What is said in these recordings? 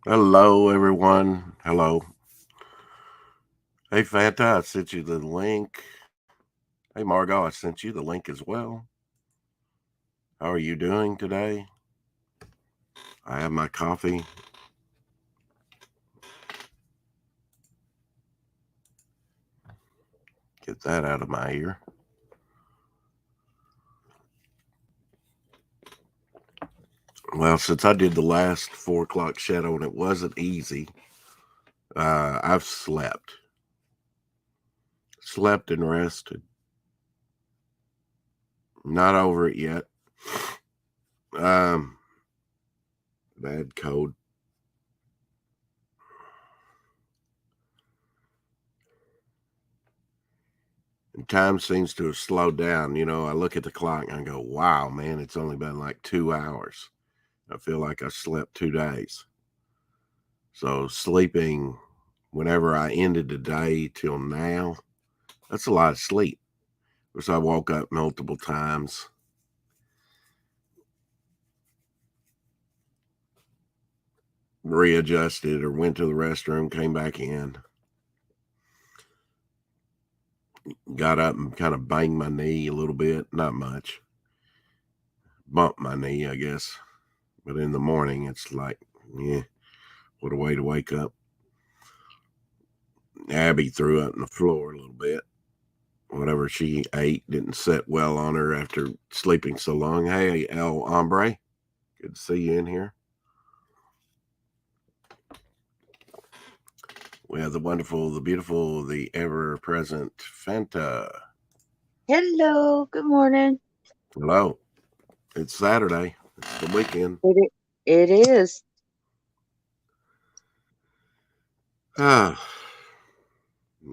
Hello, everyone. Hello. Hey, Fanta, I sent you the link. Hey, Margot, I sent you the link as well. How are you doing today? I have my coffee. Get that out of my ear. Well, since I did the last 4 o'clock shadow and it wasn't easy, I've slept and rested. Not over it yet. Um, bad cold. And time seems to have slowed down. I look at the clock and I go, wow, man, it's only been like 2 hours. I feel like I slept 2 days. So sleeping whenever I ended the day till now, that's a lot of sleep. Because I woke up multiple times. Readjusted or went to the restroom, came back in, got up and kind of banged my knee a little bit, not much. Bumped my knee, I guess. But in the morning, it's like, yeah, what a way to wake up. Abby threw up on the floor a little bit. Whatever she ate didn't sit well on her after sleeping so long. Hey, El Hombre, good to see you in here. We have the wonderful, the beautiful, the ever present Fanta. Hello, good morning. Hello. It's Saturday. It's the weekend. It is. Ah,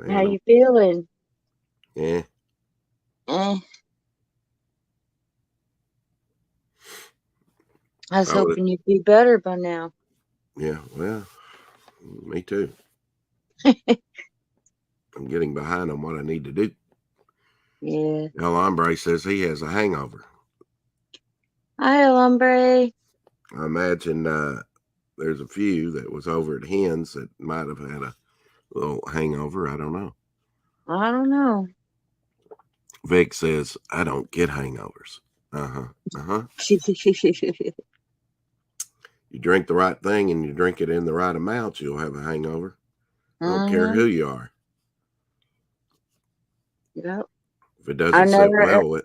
How man. you feeling? Yeah. Eh, I was I would. hoping you'd be better by now. Yeah. Well, me too. I'm getting behind on what I need to do. Yeah. El Hombre says he has a hangover. Hi, hombre. I imagine there's a few that was over at Hens that might have had a little hangover. I don't know. I don't know. Vic says I don't get hangovers. Uh huh. Uh huh. You drink the right thing and you drink it in the right amount, you'll have a hangover. I don't care uh-huh. who you are. Yep. If it I doesn't sit never. well with,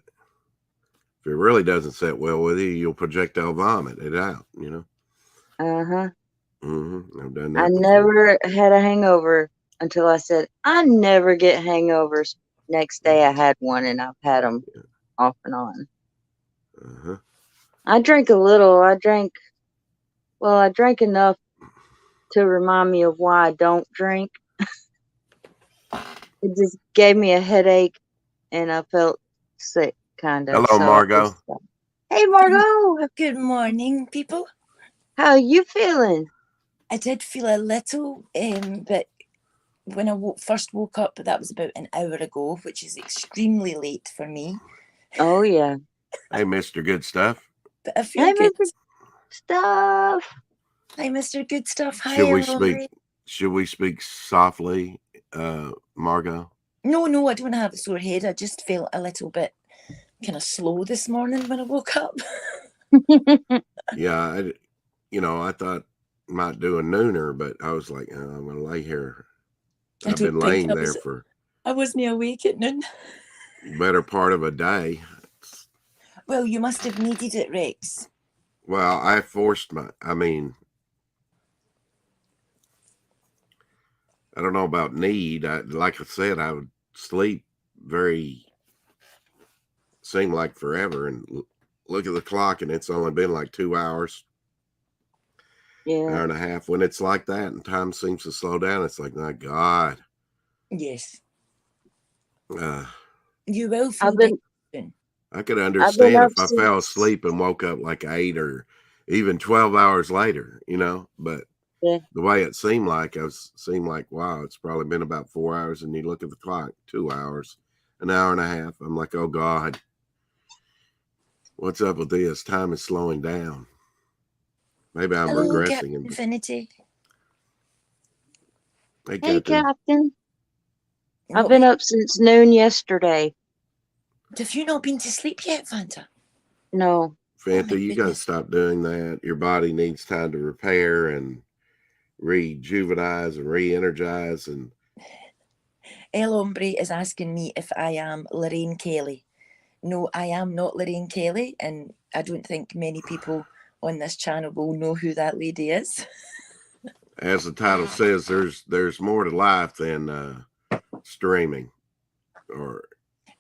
if it really doesn't sit well with you, you'll projectile vomit it out. Uh-huh. I've done I that before. never had a hangover until I said I never get hangovers. Next day I had one, and I've had them off and on. Uh huh. I drink a little. I drank enough to remind me of why I don't drink. It just gave me a headache and I felt sick, kind of. Hello, So I Margot. just stopped. Hey, Margot, Good morning, people. how you feeling? I did feel a little, but when I first woke up, that was about an hour ago, which is extremely late for me. Oh yeah. Hey, Mister Good Stuff. But I feel Hey, good. Mr. Stuff. Hi, Mr. Good Stuff. Should Hi, we speak? Alomri. Should we speak softly, Margot? No, I don't have a sore head. I just felt a little bit kind of slow this morning when I woke up. Yeah, I thought I might do a nooner, but I was like, I'm gonna lay here. I I've don't been think laying there for I wasn't awake at noon. better part of a day. Well, you must have needed it, Rex. Well, I forced my. I mean, I don't know about need. Like I said, I would sleep very seemed like forever, and look at the clock, and it's only been like 2 hours, Yeah. hour and a half. When it's like that, and time seems to slow down, it's like, my God, Yes. uh, You will I've feel better been soon. I could I've been understand up if I fell since. asleep and woke up like 8 or even 12 hours later, But Yeah. the way it seemed like wow, it's probably been about 4 hours, and you look at the clock, 2 hours, an hour and a half. I'm like, oh God, what's up with this? Time is slowing down. Maybe I'm Hello, Cat regressing, Infinity. Hey, Hey, Captain. Captain. I've What been were- up since noon yesterday. Have you not been to sleep yet, Fanta? No. Fanta, my you got to goodness. stop doing that. Your body needs time to repair and rejuvenize and re-energize. And El Hombre is asking me if I am Lorraine Kelly. No, I am not Lorraine Kelly, and I don't think many people on this channel will know who that lady is. as the title says, there's more to life than streaming, or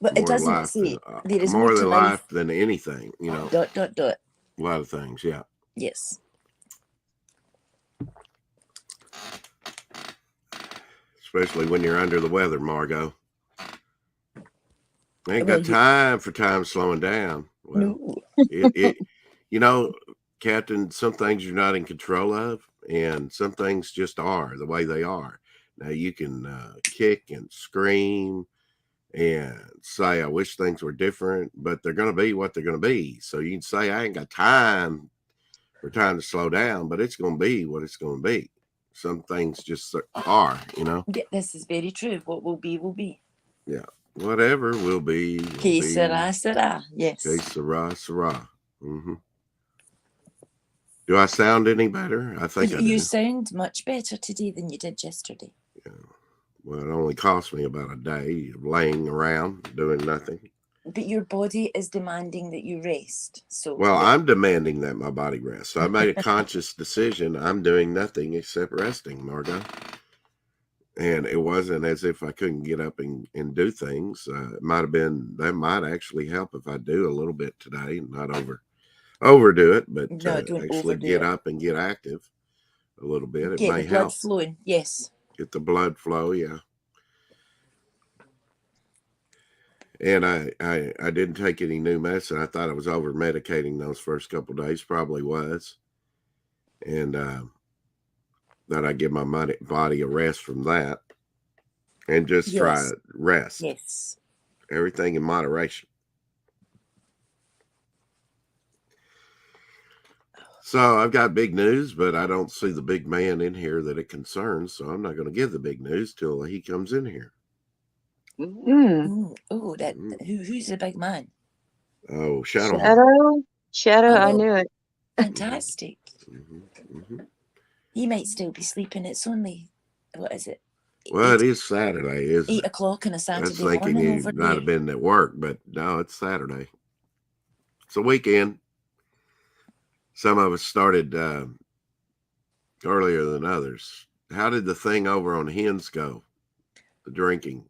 But it more doesn't life say than there is more more to than life. life than anything. You know, Dot, dot, dot. a lot of things. Yeah. Yes. Especially when you're under the weather, Margot. I ain't Well, got time for time slowing down. Well, No. it you know, Captain, some things you're not in control of, and some things just are the way they are. Now you can kick and scream and say, I wish things were different, but they're going to be what they're going to be. So you can say, I ain't got time for time to slow down, but it's going to be what it's going to be. Some things just are, you know. Yeah, this is very true. What will be, will be. Yeah. Whatever will be, will Que be. sera, sera. Yes. Que sera, sera. Mm-hmm. Do I sound any better? I think I do. You sound much better today than you did yesterday. Yeah. Well, it only cost me about a day of laying around doing nothing. But your body is demanding that you rest. So Well, I'm demanding that my body rest. So I made a conscious decision. I'm doing nothing except resting, Margot. And it wasn't as if I couldn't get up and do things. It might have been, that might actually help if I do a little bit today and not overdo it, but No, don't actually overdo get it. up and get active a little bit. It Get may the blood help. flowing. Yes. Get the blood flow, yeah. And I didn't take any new medicine. I thought I was over medicating those first couple of days, probably was. And that I give my body a rest from that and just try Yes. rest. Yes. Everything in moderation. So I've got big news, but I don't see the big man in here that it concerns. So I'm not going to give the big news till he comes in here. Mm. Oh, that who's the big man? Oh, Shadow. Shadow, I Oh. knew it. Fantastic. Mm-hmm. He might still be sleeping. It's only, what is it? Well, it is Saturday, isn't 8 it? o'clock on a I was Saturday thinking morning you over might have there. been at work, but no, it's Saturday. It's a weekend. Some of us started earlier than others. How did the thing over on Hens go? The drinking?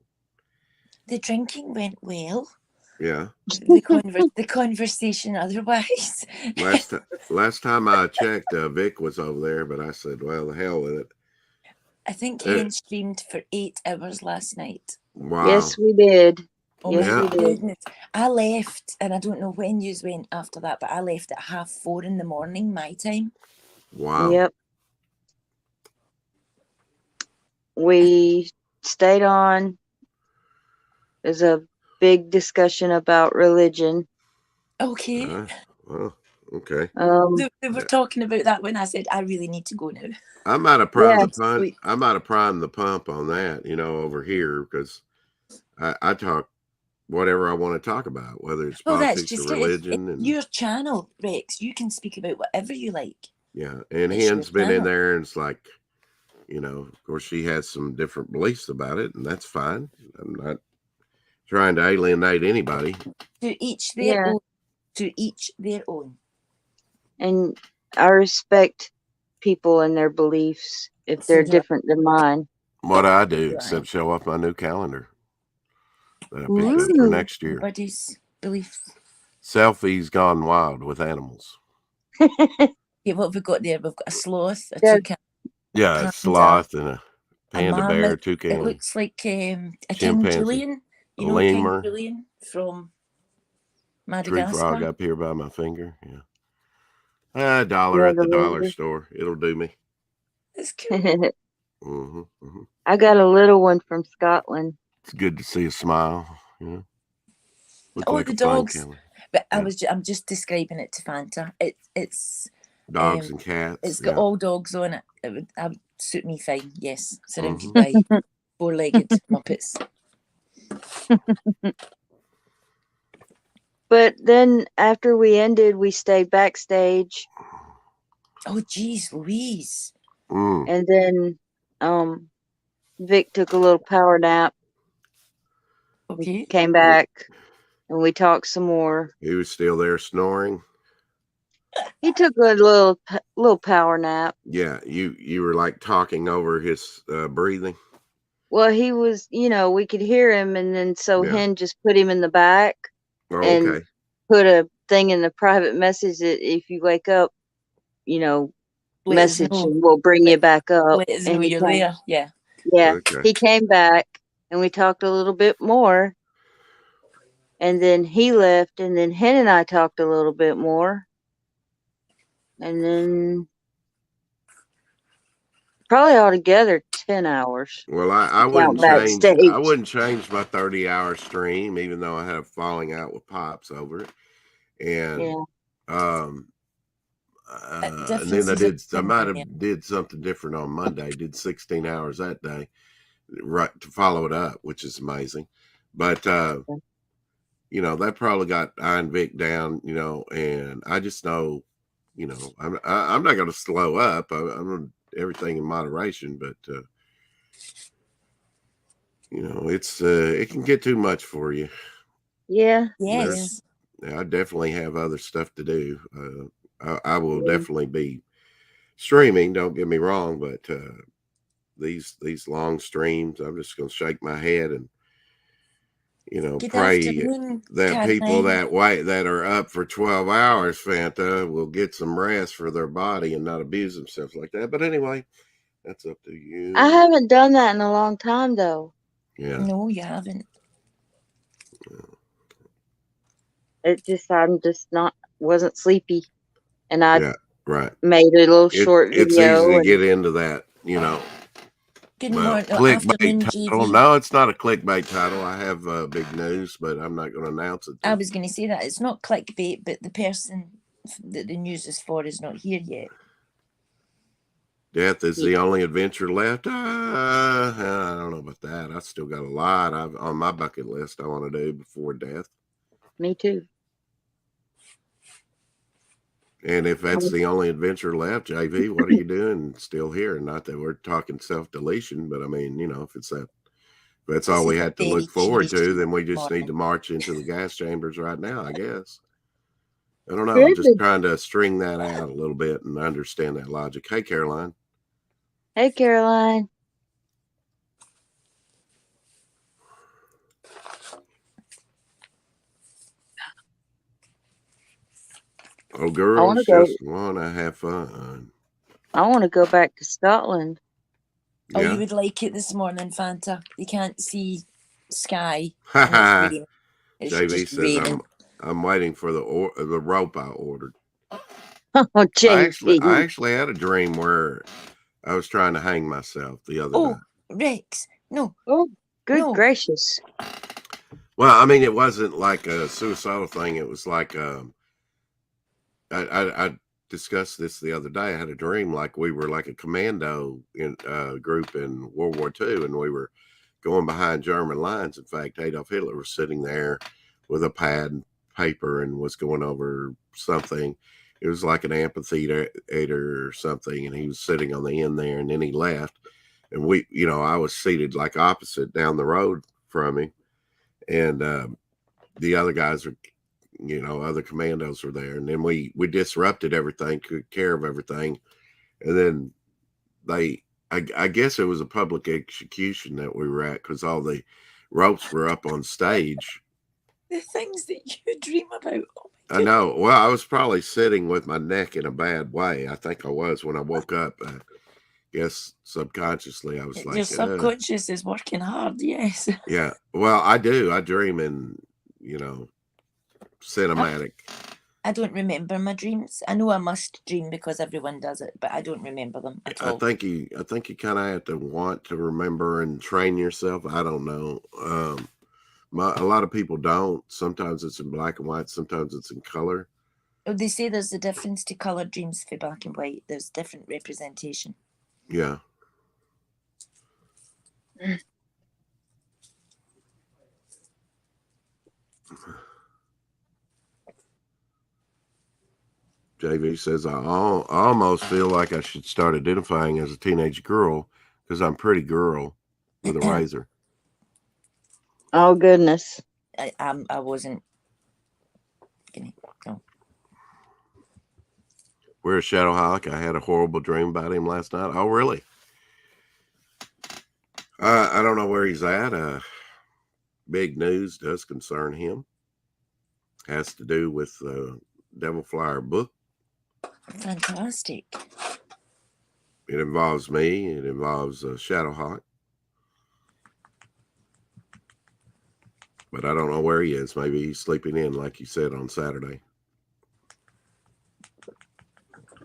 The drinking went well. Yeah. The conversation otherwise. Last time I checked, Vic was over there, but I said, well, the hell with it. I think Hen streamed for 8 hours last night. Wow. Yes, we did. Oh Yes, my we did. goodness. I left, and I don't know when you went after that, but I left at 4:30 in the morning, my time. Wow. Yep. We stayed on. There's a big discussion about religion. Okay. Well, okay. They were talking about that when I said I really need to go now. I might have primed Yes. the pump. I might have primed the pump on that, over here, because I talk whatever I want to talk about, whether it's Well, that's politics or just it. religion. It's And your channel, Rex. You can speak about whatever you like. yeah, and It's your Hen's been in channel. there, and it's like, of course, she has some different beliefs about it, and that's fine. I'm not trying to alienate anybody. To each their Yeah. own. To each their own. And I respect people and their beliefs if So they're do I. different than mine. What I do, Right. except show off my new calendar that I picked up for Ooh. next year. Everybody's beliefs. Selfies gone wild with animals. Yeah, what have we got there? We've got a sloth, a Yeah. toucan, Yeah, a panda, sloth and a panda bear, mammoth. toucan. It looks like a King Chimpanzee. Julian. You A know King lemur. Julian from Tree frog Madagascar. up here by my finger. Yeah. $1 at the dollar store. It'll do me. That's cool. Mm-hmm, mm-hmm. I got a little one from Scotland. It's good to see a smile. Look Oh, like the a fine dogs. killer. But Yeah. I'm just describing it to Fanta. It's Dogs and cats. It's got all dogs on it. suit me fine. Yes, surrounded by four-legged Muppets. But then after we ended, we stayed backstage, Oh, geez, Louise. Mm. and then Vic took a little power nap. Okay. Came back, and we talked some more. He was still there snoring. He took a little power nap. Yeah, you were like talking over his breathing. Well, he was, we could hear him, and then so Yeah. Hen just put him in the back Oh, and okay. put a thing in the private message that if you wake up, Let us message know. and we'll bring you back up. Let us know And he you're came, there. Yeah. yeah, Okay. he came back, and we talked a little bit more. And then he left, and then Hen and I talked a little bit more. And then probably altogether 10 hours. Well, I Count wouldn't change. backstage. I wouldn't change my 30-hour stream, even though I had a falling out with Pops over it. And Yeah. and then differences I might opinion, have did something different on Monday. Did 16 hours that day, right, to follow it up, which is amazing. But that probably got Iron Vic down. And I just know, I'm not going to slow up. I'm going to everything in moderation, but it can get too much for you. Yeah. Yes. I definitely have other stuff to do. I will Yeah. definitely be streaming. Don't get me wrong, but these long streams, I'm just going to shake my head and Good pray afternoon, that people Caroline. that are up for 12 hours, Fanta, will get some rest for their body and not abuse themselves like that. But anyway, that's up to you. I haven't done that in a long time, though. Yeah. No, you haven't. I'm just wasn't sleepy. And I Yeah, right. made a little short It's video. easy to get into that, Good Well, morning, clickbait afternoon, title. JV. No, it's not a clickbait title. I have big news, but I'm not going to announce it. I was going to say that it's not clickbait, but the person that the news is for is not here yet. Death is the only adventure left. I don't know about that. I still got a lot on my bucket list I want to do before death. Me too. And if that's the only adventure left, JV, what are you doing still here? Not that we're talking self-deletion, but I mean, if that's all we had to look forward to, then we just need to march into the gas chambers right now, I guess. I don't know. I'm just trying to string that out a little bit and understand that logic. Hey, Caroline. Hey, Caroline. Oh, girls just want to have fun. I want to go back to Scotland. Yeah. Oh, you would like it this morning, Fanta. You can't see sky. JV says raining. I'm waiting for the rope I ordered. Oh, JV. I actually had a dream where I was trying to hang myself the other day. Rex, no. Oh, good gracious. Well, I mean, it wasn't like a suicidal thing. It was like I discussed this the other day. I had a dream like we were like a commando group in World War II, and we were going behind German lines. In fact, Adolf Hitler was sitting there with a pad and paper and was going over something. It was like an amphitheater or something, and he was sitting on the end there, and then he left. And I was seated like opposite down the road from him, and the other guys were, other commandos were there. And then we disrupted everything, took care of everything. And then I guess it was a public execution that we were at because all the ropes were up on stage. The things that you dream about. Oh, I know. Well, I was probably sitting with my neck in a bad way. I think I was when I woke up. I guess subconsciously I was like, your subconscious is working hard. Yes. Yeah. Well, I do. I dream in, cinematic. I don't remember my dreams. I know I must dream because everyone does it, but I don't remember them at all. I think you kind of have to want to remember and train yourself. I don't know. A lot of people don't. Sometimes it's in black and white. Sometimes it's in color. Oh, they say there's a difference to color dreams for black and white. There's different representation. Yeah. JV says, I almost feel like I should start identifying as a teenage girl because I'm pretty girl with a razor. Oh, goodness. I wasn't. No. Where's Shadowhawk? I had a horrible dream about him last night. Oh, really? I don't know where he's at. Big news does concern him. Has to do with the Devil Flyer book. Fantastic. It involves me. It involves Shadowhawk. But I don't know where he is. Maybe he's sleeping in, like you said, on Saturday.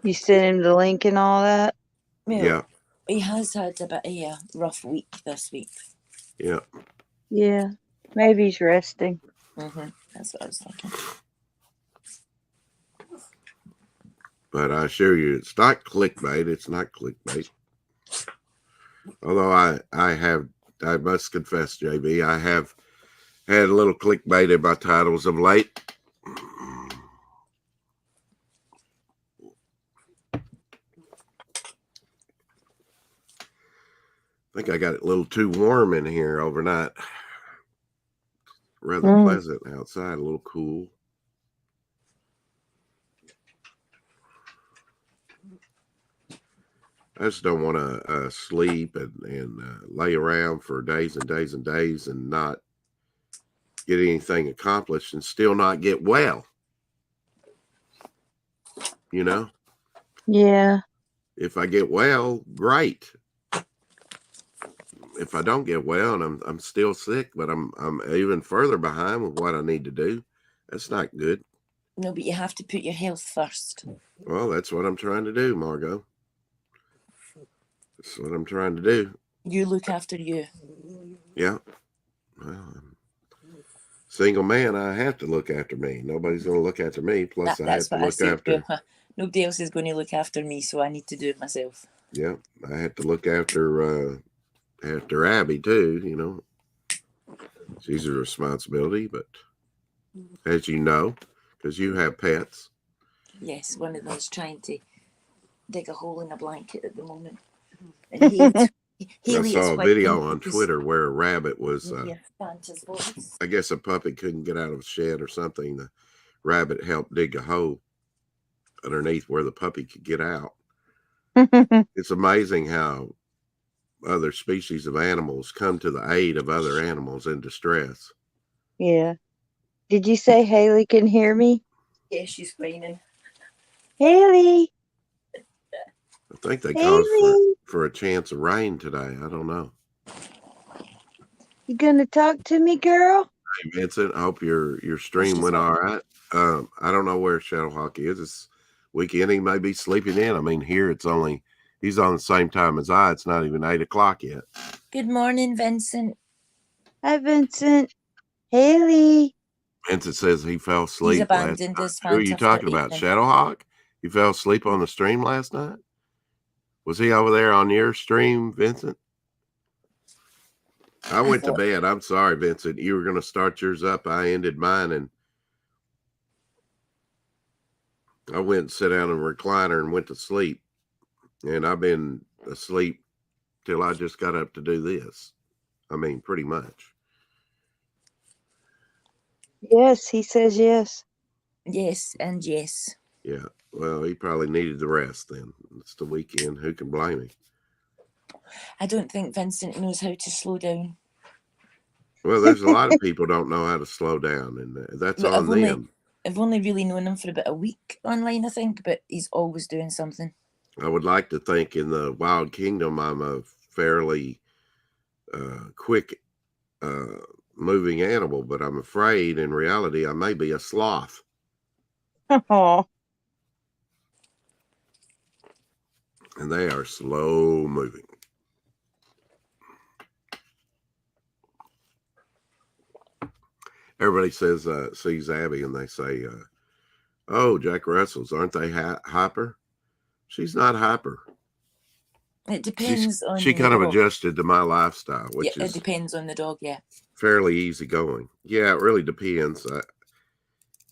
You sent him the link and all that? Well, Yeah. he has had a bit of a rough week this week. Yeah. Yeah. Maybe he's resting. That's what I was thinking. But I assure you, it's not clickbait. It's not clickbait. Although I must confess, JB, I have had a little clickbait in my titles of late. I think I got it a little too warm in here overnight. Rather pleasant outside, a little cool. I just don't want to sleep and lay around for days and days and days and not get anything accomplished and still not get well. You know? Yeah. If I get well, great. If I don't get well and I'm still sick, but I'm even further behind with what I need to do, that's not good. No, but you have to put your health first. Well, that's what I'm trying to do, Margot. That's what I'm trying to do. You look after you. Yeah. Well, I'm single man, I have to look after me. Nobody's going to look after me. Plus, I have to look after. Nobody else is going to look after me, so I need to do it myself. Yeah, I have to look after Abby too. You know, she's a responsibility. But as you know, because you have pets. Yes, one of them's trying to dig a hole in a blanket at the moment. And I saw a video on Twitter where a rabbit was. I guess a puppy couldn't get out of a shed or something. The rabbit helped dig a hole underneath where the puppy could get out. It's amazing how other species of animals come to the aid of other animals in distress. Yeah. Did you say Haley can hear me? Yeah, she's whining. Haley. I think they called for a chance of rain today. I don't know. You gonna talk to me, girl? Hey, Vincent, I hope your stream went all right. I don't know where Shadowhawk is. It's weekend. He may be sleeping in. I mean, here he's on the same time as I. It's not even 8 o'clock yet. Good morning, Vincent. Hi, Vincent. Haley. Vincent says he fell asleep. He's abandoned his Who are you talking about? Shadowhawk? You fell asleep on the stream last night? Was he over there on your stream, Vincent? I went to bed. I'm sorry, Vincent. You were going to start yours up. I ended mine, and I went and sat down in a recliner and went to sleep. And I've been asleep till I just got up to do this. I mean, pretty much. Yes, he says yes. Yes, and yes. Yeah. Well, he probably needed the rest then. It's the weekend. Who can blame him? I don't think Vincent knows how to slow down. Well, there's a lot of people don't know how to slow down, and that's on them. I've only really known him for about a week online, I think, but he's always doing something. I would like to think in the Wild Kingdom I'm a fairly quick moving animal, but I'm afraid in reality I may be a sloth. Oh. And they are slow moving. Everybody says, sees Abby and they say, oh, Jack Russell's, aren't they hyper? She's not hyper. It depends on She the kind of dog. adjusted to my lifestyle, Yeah, which it is depends on the dog. Yeah. fairly easygoing. Yeah, it really depends.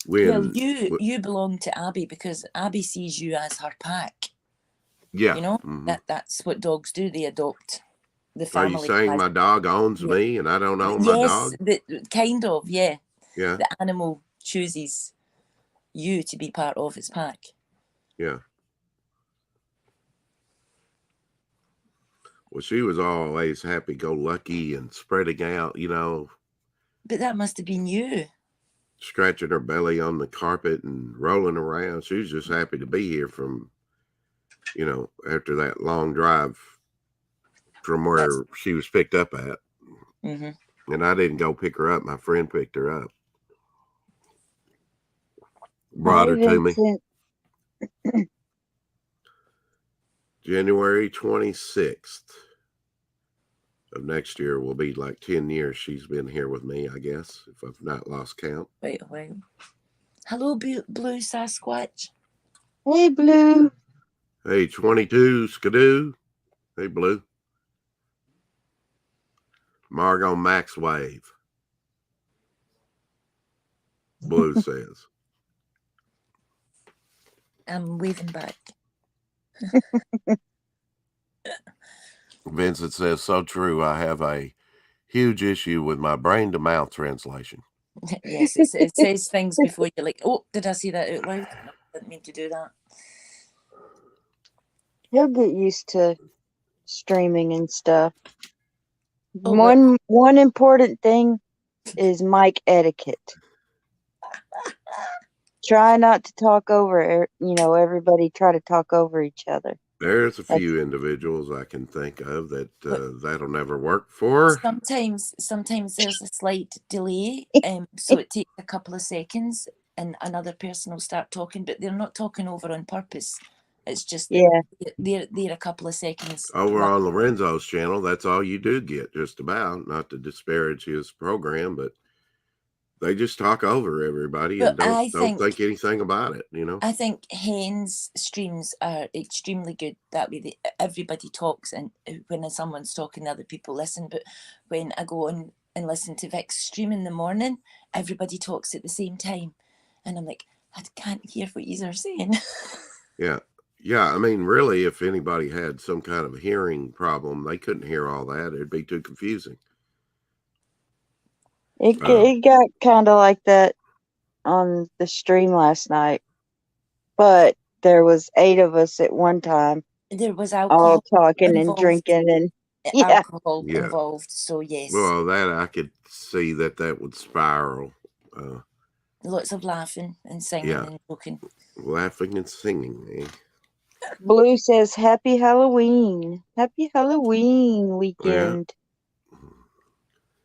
Well, When you belong to Abby because Abby sees you as her pack. yeah, You know, that's what dogs do. They adopt the are you family. saying my dog owns Yeah. me and I don't own my Yes, dog? kind of. Yeah, Yeah, the animal chooses you to be part of its pack. yeah. Well, she was always happy-go-lucky and spreading out, you know, But that must have been you. scratching her belly on the carpet and rolling around. She was just happy to be here from, you know, after that long drive from where she was picked up at. Mm-hmm. And I didn't go pick her up. My friend picked her up. Brought her to me. Vincent. January 26th of next year will be like 10 years she's been here with me, I guess, if I've not lost count. Wait a while. Hello, Blue Sasquatch. Hey, Blue. Hey, 22, Skidoo. Hey, Blue. Margot Max Wave. Blue says. I'm waving back. Vincent says, so true. I have a huge issue with my brain to mouth translation. Yes, it says things before you're like, oh, did I say that out loud? No, didn't mean to do that. He'll get used to streaming and stuff. Oh, One important thing is mic etiquette. Try not to talk over, everybody try to talk over each other. There's a few individuals I can think of that that'll never work for. Sometimes there's a slight delay, so it takes a couple of seconds and another person will start talking, but they're not talking over on purpose. It's just they're a couple of seconds. Over on Lorenzo's channel, that's all you do get, just about. Not to disparage his program, but they just talk over everybody and don't think anything about it, you know? I think Hen's streams are extremely good. That way everybody talks, and when someone's talking, other people listen. But when I go on and listen to Vic's stream in the morning, everybody talks at the same time. And I'm like, I can't hear what you are saying. Yeah. Yeah, I mean, really, if anybody had some kind of a hearing problem, they couldn't hear all that. It'd be too confusing. It got kind of like that on the stream last night, but there was 8 of us at one time. There was alcohol all talking involved. And drinking and alcohol involved. So yes. Well, that I could see that would spiral. Lots of laughing and singing and joking. Laughing and singing, eh? Blue says, Happy Halloween. Happy Halloween weekend. Yeah.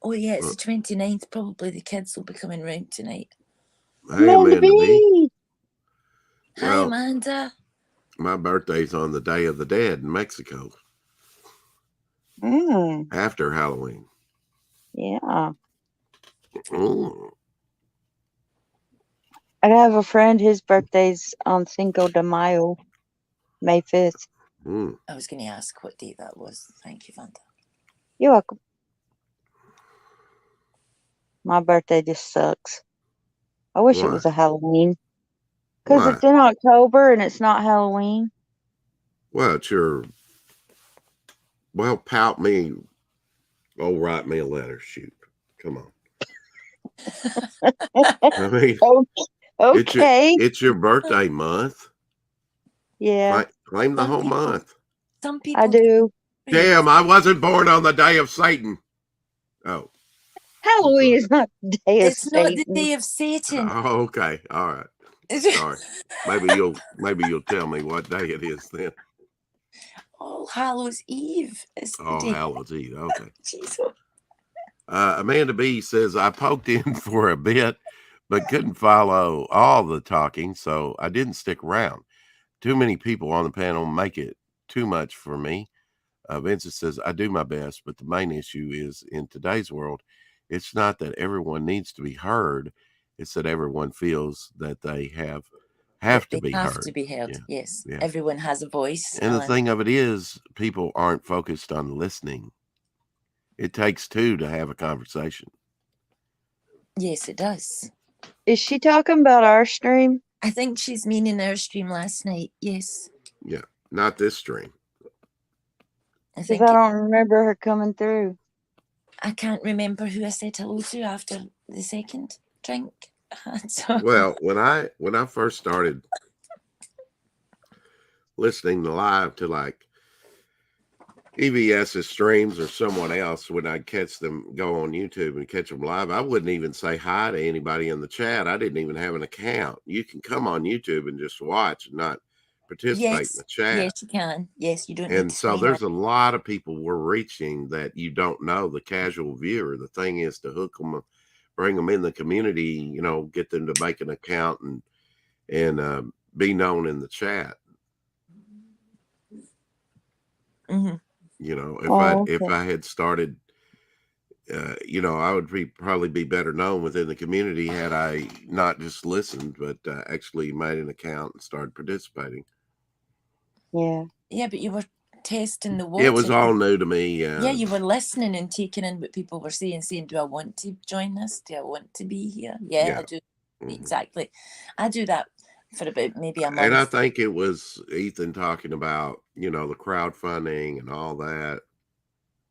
Oh, yeah, it's the 29th. Probably the kids will be coming round tonight. Hey, Amanda B. Hi, Amanda. My birthday's on the Day of the Dead in Mexico. After Halloween. Yeah. Ooh. I have a friend, his birthday's on Cinco de Mayo, May 5th. I was going to ask what date that was. Thank you, Vanda. You're welcome. My birthday just sucks. I wish it was a Halloween. Because it's in October and it's not Halloween. Well, it's your... Well, pout me. Oh, write me a letter. Shoot. Come on. I mean... Okay. It's your birthday month. Yeah. Claim the whole month. Some people... I do. Damn, I wasn't born on the day of Satan. Oh. Halloween is not the day of Satan. It's not the day of Satan. Oh, okay. All right. Sorry. Maybe you'll tell me what day it is then. All Hallows Eve. All Hallows Eve. Okay. Jesus. Amanda B says, I poked in for a bit, but couldn't follow all the talking, so I didn't stick around. Too many people on the panel make it too much for me. Vincent says, I do my best, but the main issue is in today's world, it's not that everyone needs to be heard. It's that everyone feels that they have have They to be have heard. to be heard. Yeah. Yes. Yeah. Everyone has a voice. And the thing of it is, people aren't focused on listening. It takes two to have a conversation. Yes, it does. Is she talking about our stream? I think she's meaning our stream last night. Yes. Yeah. Not this stream. I Because think I don't remember her coming through. I can't remember who I said hello to after the second drink. So, Well, when I first started listening live to like EVS's streams or someone else, when I'd catch them go on YouTube and catch them live, I wouldn't even say hi to anybody in the chat. I didn't even have an account. You can come on YouTube and just watch and not participate in yes, the chat. yes, you can. Yes, you don't need And to so say there's hi. a lot of people we're reaching that you don't know, the casual viewer. The thing is to hook them, bring them in the community, you know, get them to make an account and be known in the chat. Mm-hmm. You know, if okay. I had started, you know, I would probably be better known within the community had I not just listened, but actually made an account and started participating. Yeah. Yeah, but you were testing the water. It was all new to me. Yeah, you were listening and taking in what people were saying, do I want to join this? Do I want to be here? Yeah. I do. Mhm. Exactly. I do that for about maybe a month. And I think it was Ethan talking about, you know, the crowdfunding and all that.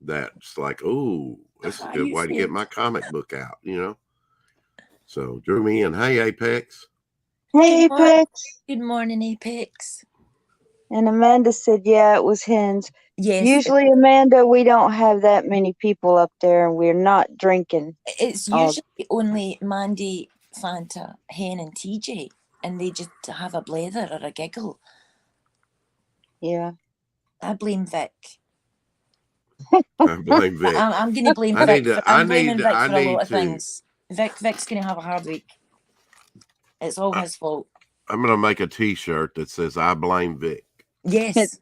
That's like, oh, this is a good way to get my comic book out, you know? So drew me in. Hey, Apex. Hey, Apex. Good morning, Apex. And Amanda said, yeah, it was hens. Yes. Usually, Amanda, we don't have that many people up there and we're not drinking. It's usually only Mandy, Fanta, Hen and TJ. And they just have a blether or a giggle. Yeah. I blame Vic. I blame Vic. I'm going to blame Vic. I'm blaming Vic for a lot of to. things. Vic's going to have a hard week. It's all his fault. I'm going to make a T-shirt that says, I blame Vic. Yes.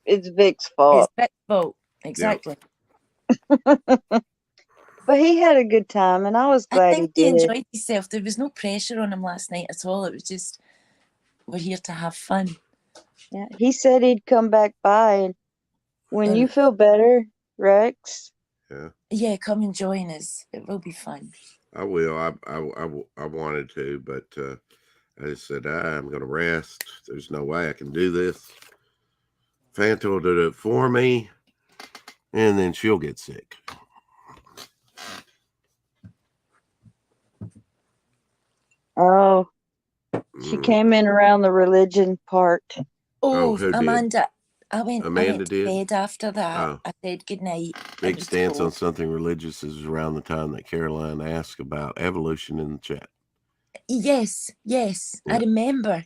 It's Vic's fault. It's Vic's fault. Exactly. But he had a good time, and I was glad he did. He enjoyed himself. There was no pressure on him last night at all. It was just, we're here to have fun. Yeah, he said he'd come back by, and when you feel better, Rex. Yeah, come and join us. It will be fun. I will. I wanted to, but I just said, I'm going to rest. There's no way I can do this. Fanta will do it for me, and then she'll get sick. Oh, she came in around the religion part. Oh, who Amanda. did? I went to bed after that. I said good night. Big stance on something religious is around the time that Caroline asked about evolution in the chat. Yes. Yeah. I remember.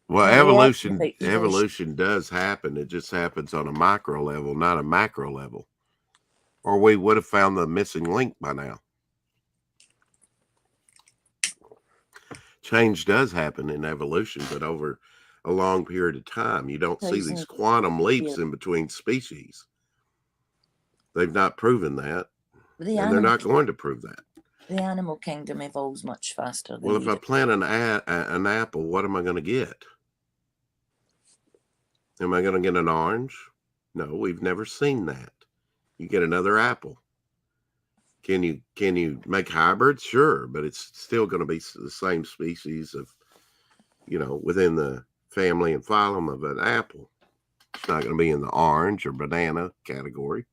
Well, evolution does happen. It just happens on a micro level, not a macro level. Or we would have found the missing link by now. Change does happen in evolution, but over a long period of time. You don't see these quantum leaps in between species. They've not proven that. And they're not going to prove that. The animal kingdom evolves much faster than if I plant an apple, what am I going to get? Am I going to get an orange? No, we've never seen that. You get another apple. Can you make hybrids? Sure, but it's still going to be the same species of, you know, within the family and phylum of an apple. It's not going to be in the orange or banana category.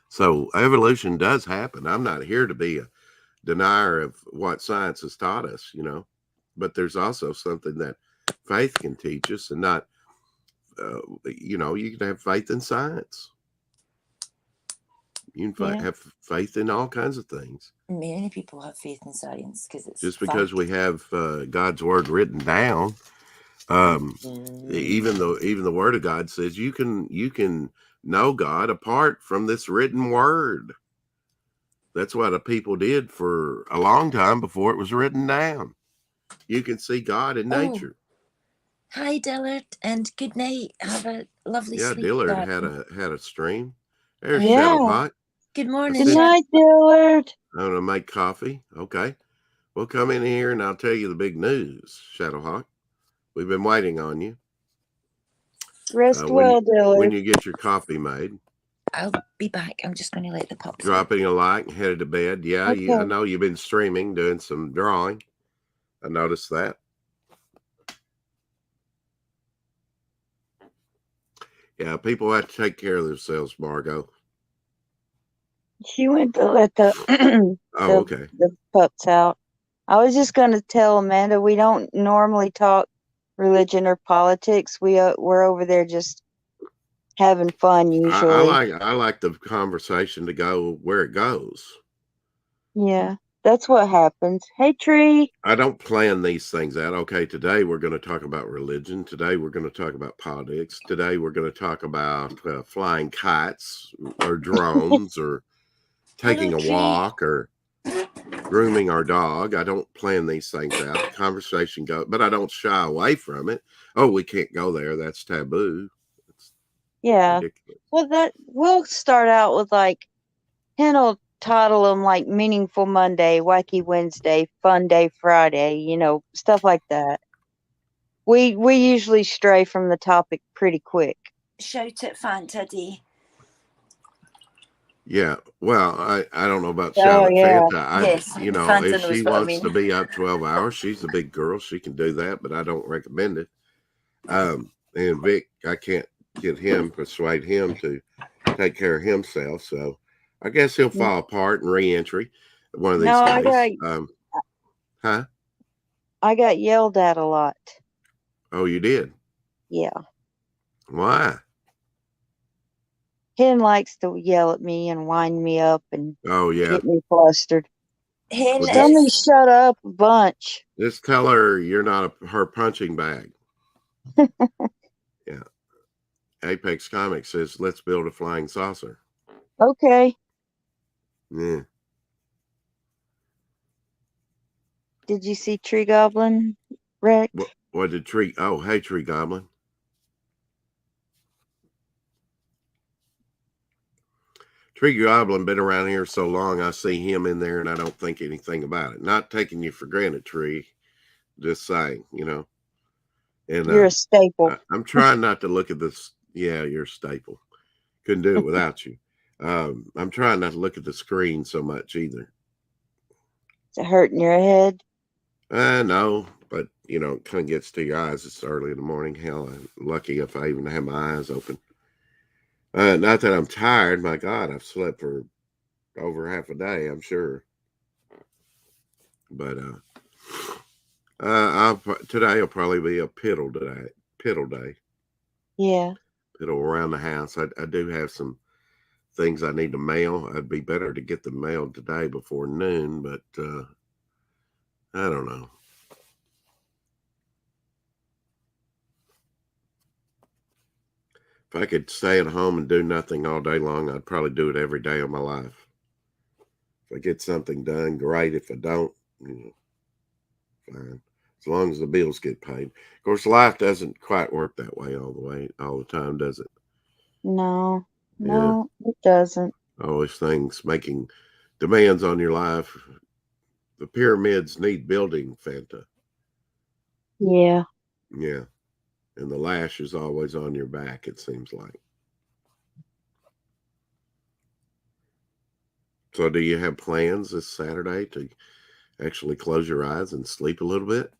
So evolution does happen. I'm not here to be a denier of what science has taught us, you know, but there's also something that faith can teach us, and not, you know, you can have faith in science. You can have faith in all kinds of things. Many people have faith in science because it's just because we have God's word written down. Even the word of God says you can know God apart from this written word. That's what the people did for a long time before it was written down. You can see God in nature. Hi, Dillard, and good night. Have a lovely sleep. Yeah, Dillard had a stream. There's Shadowpot. Good morning. Good night, Dillard. I'm gonna make coffee. Okay. Well, come in here and I'll tell you the big news, Shadowhawk. We've been waiting on you. Rest when well, Dillard. you get your coffee made, I'll be back. I'm just going to let the pups out. dropping a like and headed to bed. Yeah, Okay. I know you've been streaming, doing some drawing. I noticed that. Yeah, people have to take care of themselves, Margot. She went to let the Oh, okay. the pups out. I was just going to tell Amanda we don't normally talk religion or politics. We're over there just having fun usually. I like the conversation to go where it goes. Yeah, that's what happens. Hey, Tree. I don't plan these things out. Okay, today we're going to talk about religion. Today we're going to talk about politics. Today we're going to talk about flying kites or drones or taking Hello, a Tree. walk or grooming our dog. I don't plan these things out. The conversation goes, but I don't shy away from it. Oh, we can't go there. That's taboo. It's Yeah. ridiculous. Well, we'll start out with like, Hen'll title them like Meaningful Monday, Wacky Wednesday, Fun Day Friday, stuff like that. We usually stray from the topic pretty quick. Shout it, Fanta D. Yeah, well, I don't know about Oh, Charlotte yeah. Fanta. Yes, Fanta If knows she what I wants mean. to be up 12 hours, she's a big girl. She can do that, but I don't recommend it. And Vic, I can't persuade him to take care of himself. So I guess he'll fall apart and re-entry one of these No, days. Huh? I got yelled at a lot. Oh, you did? Yeah. Why? Hen likes to yell at me and wind me up and Oh, yeah. get me flustered. Hen Well, Tell me is shut up a bunch. Just tell her you're not her punching bag. Yeah. Apex Comics says, let's build a flying saucer. Okay. Yeah. Did you see Tree Goblin, Rex? What did Tree? Oh, hey, Tree Goblin. Tree Goblin been around here so long, I see him in there and I don't think anything about it. Not taking you for granted, Tree. Just saying, And You're a staple. I'm trying not to look at this. Yeah, you're a staple. Couldn't do it without you. I'm trying not to look at the screen so much either. Is it hurting your head? No, but it kind of gets to your eyes. It's early in the morning. Hell, I'm lucky if I even have my eyes open. Not that I'm tired. My God, I've slept for over half a day, I'm sure. But today will probably be a piddle day. Yeah. Piddle around the house. I do have some things I need to mail. I'd be better to get them mailed today before noon, but I don't know. If I could stay at home and do nothing all day long, I'd probably do it every day of my life. If I get something done, great. If I don't, fine. As long as the bills get paid. Of course, life doesn't quite work that way all the time, does it? No, it doesn't. Always things making demands on your life. The pyramids need building, Fanta. Yeah. Yeah. And the lash is always on your back, it seems like. So do you have plans this Saturday to actually close your eyes and sleep a little bit?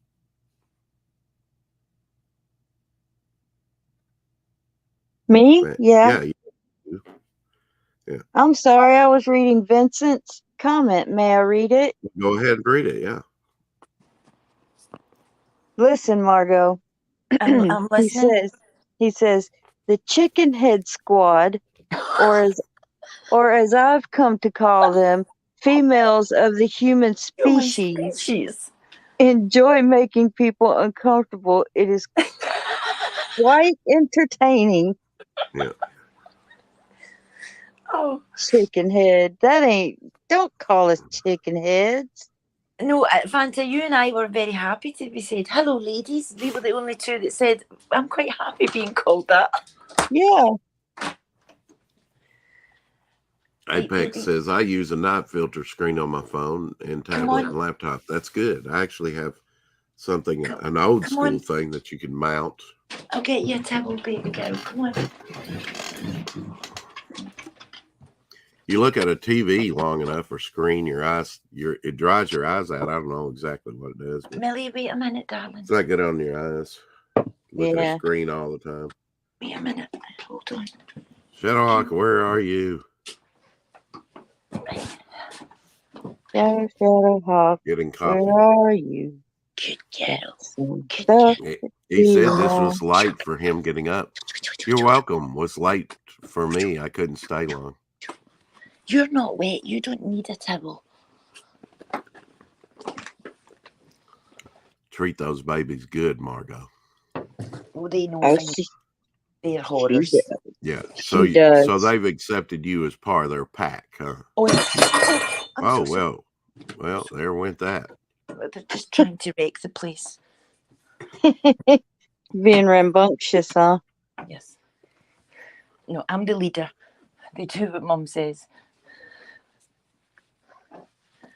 Me? Yeah. Yeah. I'm sorry, I was reading Vincent's comment. May I read it? Go ahead and read it, yeah. Listen, Margot. I'm listening. He says, the Chicken Head Squad, or as I've come to call them, females of the human species, enjoy making people uncomfortable. It is quite entertaining. Yeah. Oh, chicken head. Don't call us chicken heads. No, Fanta, you and I were very happy to be said, hello, ladies. We were the only two that said, I'm quite happy being called that. Yeah. Apex says, I use a night filter screen on my phone and tablet and laptop. That's good. I actually have something, an old school thing that you can mount. I'll get you a towel, baby girl. Come on. You look at a TV long enough or screen, your eyes, it dries your eyes out. I don't know exactly what it does. Millie, wait a minute, darling. It's not good on your eyes. Look at a screen all the time. Wait a minute. Hold on. Shadowhawk, where are you? Shadowhawk, Getting coffee. where are you? Good girl. Good girl. He said this was late for him getting up. You're welcome. Was late for me. I couldn't stay long. You're not wet. You don't need a towel. Treat those babies good, Margot. Oh, they know. Oh, They're horrors. Yeah. So they've accepted you as part of their pack, huh? Oh, yeah. Well, there went that. They're just trying to wreck the place. Being rambunctious, huh? Yes. No, I'm the leader. They do what Mum says.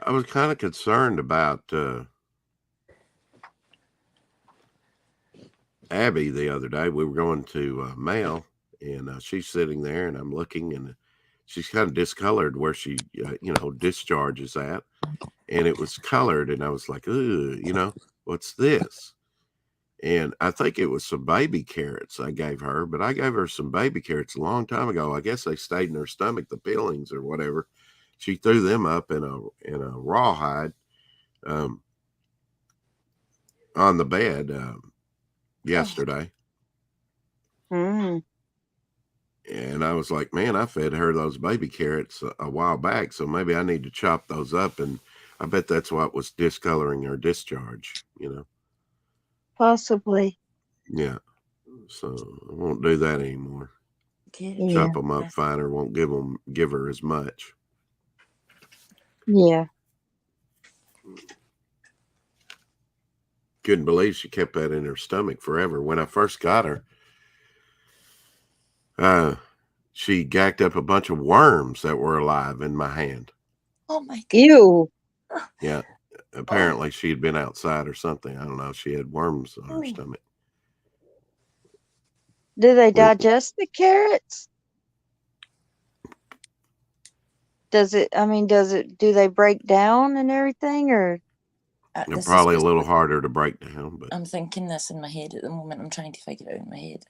I was kind of concerned about Abby the other day. We were going to mail, and she's sitting there, and I'm looking, and she's kind of discolored where she, discharges at, and it was colored, and I was like, ooh, what's this? And I think it was some baby carrots I gave her, but I gave her some baby carrots a long time ago. I guess they stayed in her stomach, the peelings or whatever. She threw them up in a rawhide on the bed yesterday. Mm. And I was like, man, I fed her those baby carrots a while back, so maybe I need to chop those up. And I bet that's what was discoloring her discharge, Possibly. Yeah. So I won't do that anymore. Yeah. Chop them up finer. Won't give her as much. Yeah. Couldn't believe she kept that in her stomach forever. When I first got her, she gacked up a bunch of worms that were alive in my hand. Oh my God. Ew. Yeah. Apparently she had been outside or something. I don't know. She had worms on her stomach. Do they digest the carrots? Do they break down and everything, or? They're probably a little harder to break down, but I'm thinking this in my head at the moment. I'm trying to figure it out in my head.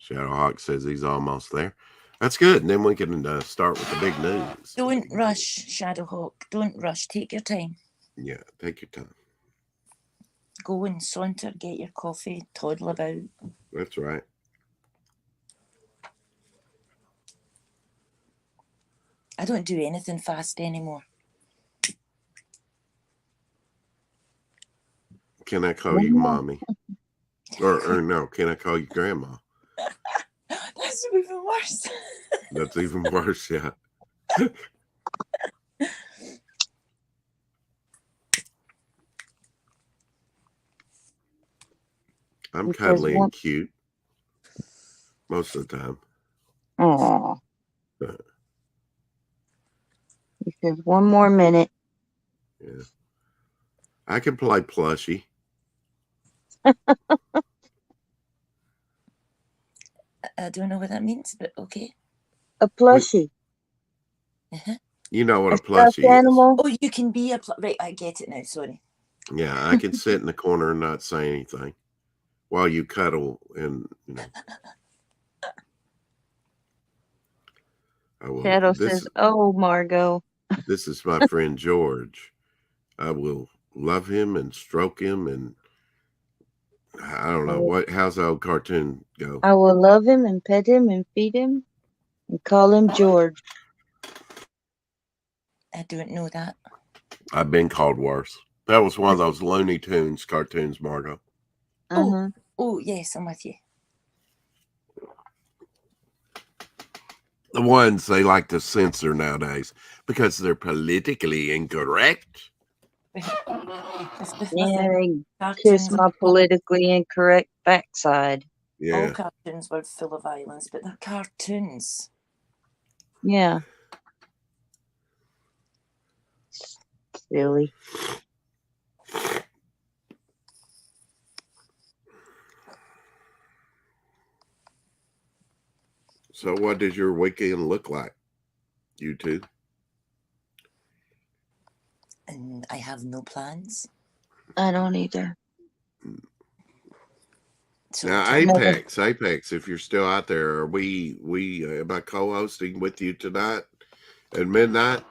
Shadowhawk says he's almost there. That's good. And then we can start with the big news. Don't rush, Shadowhawk. Don't rush. Take your time. Yeah, take your time. Go and saunter, get your coffee, toddle about. That's right. I don't do anything fast anymore. Can I call you mommy? Or no, can I call you grandma? That's even worse. That's even worse, yeah. I'm cuddly and cute most of the time. Oh. Because one more minute. Yeah. I can play plushie. I don't know what that means, but okay. A plushie. You know what a plushie animal? is. Oh, you can be a right. I get it now. Sorry. Yeah, I can sit in the corner and not say anything while you cuddle and Shadow says, "Oh, Margot." This is my friend George. I will love him and stroke him, and I don't know how's the old cartoon go? I will love him and pet him and feed him and call him George. I don't know that. I've been called worse. That was one of those Looney Tunes cartoons, Margot. Oh, yes, I'm with you. The ones they like to censor nowadays because they're politically incorrect. There's Yeah, nothing. they kiss Cartoons, my politically incorrect backside. all Yeah. cartoons were full of violence, but they're cartoons. Yeah. Silly. So, what does your weekend look like? You two? And I have no plans. I don't either. So Now, Apex, if you're still out there, are we am I co-hosting with you tonight at midnight?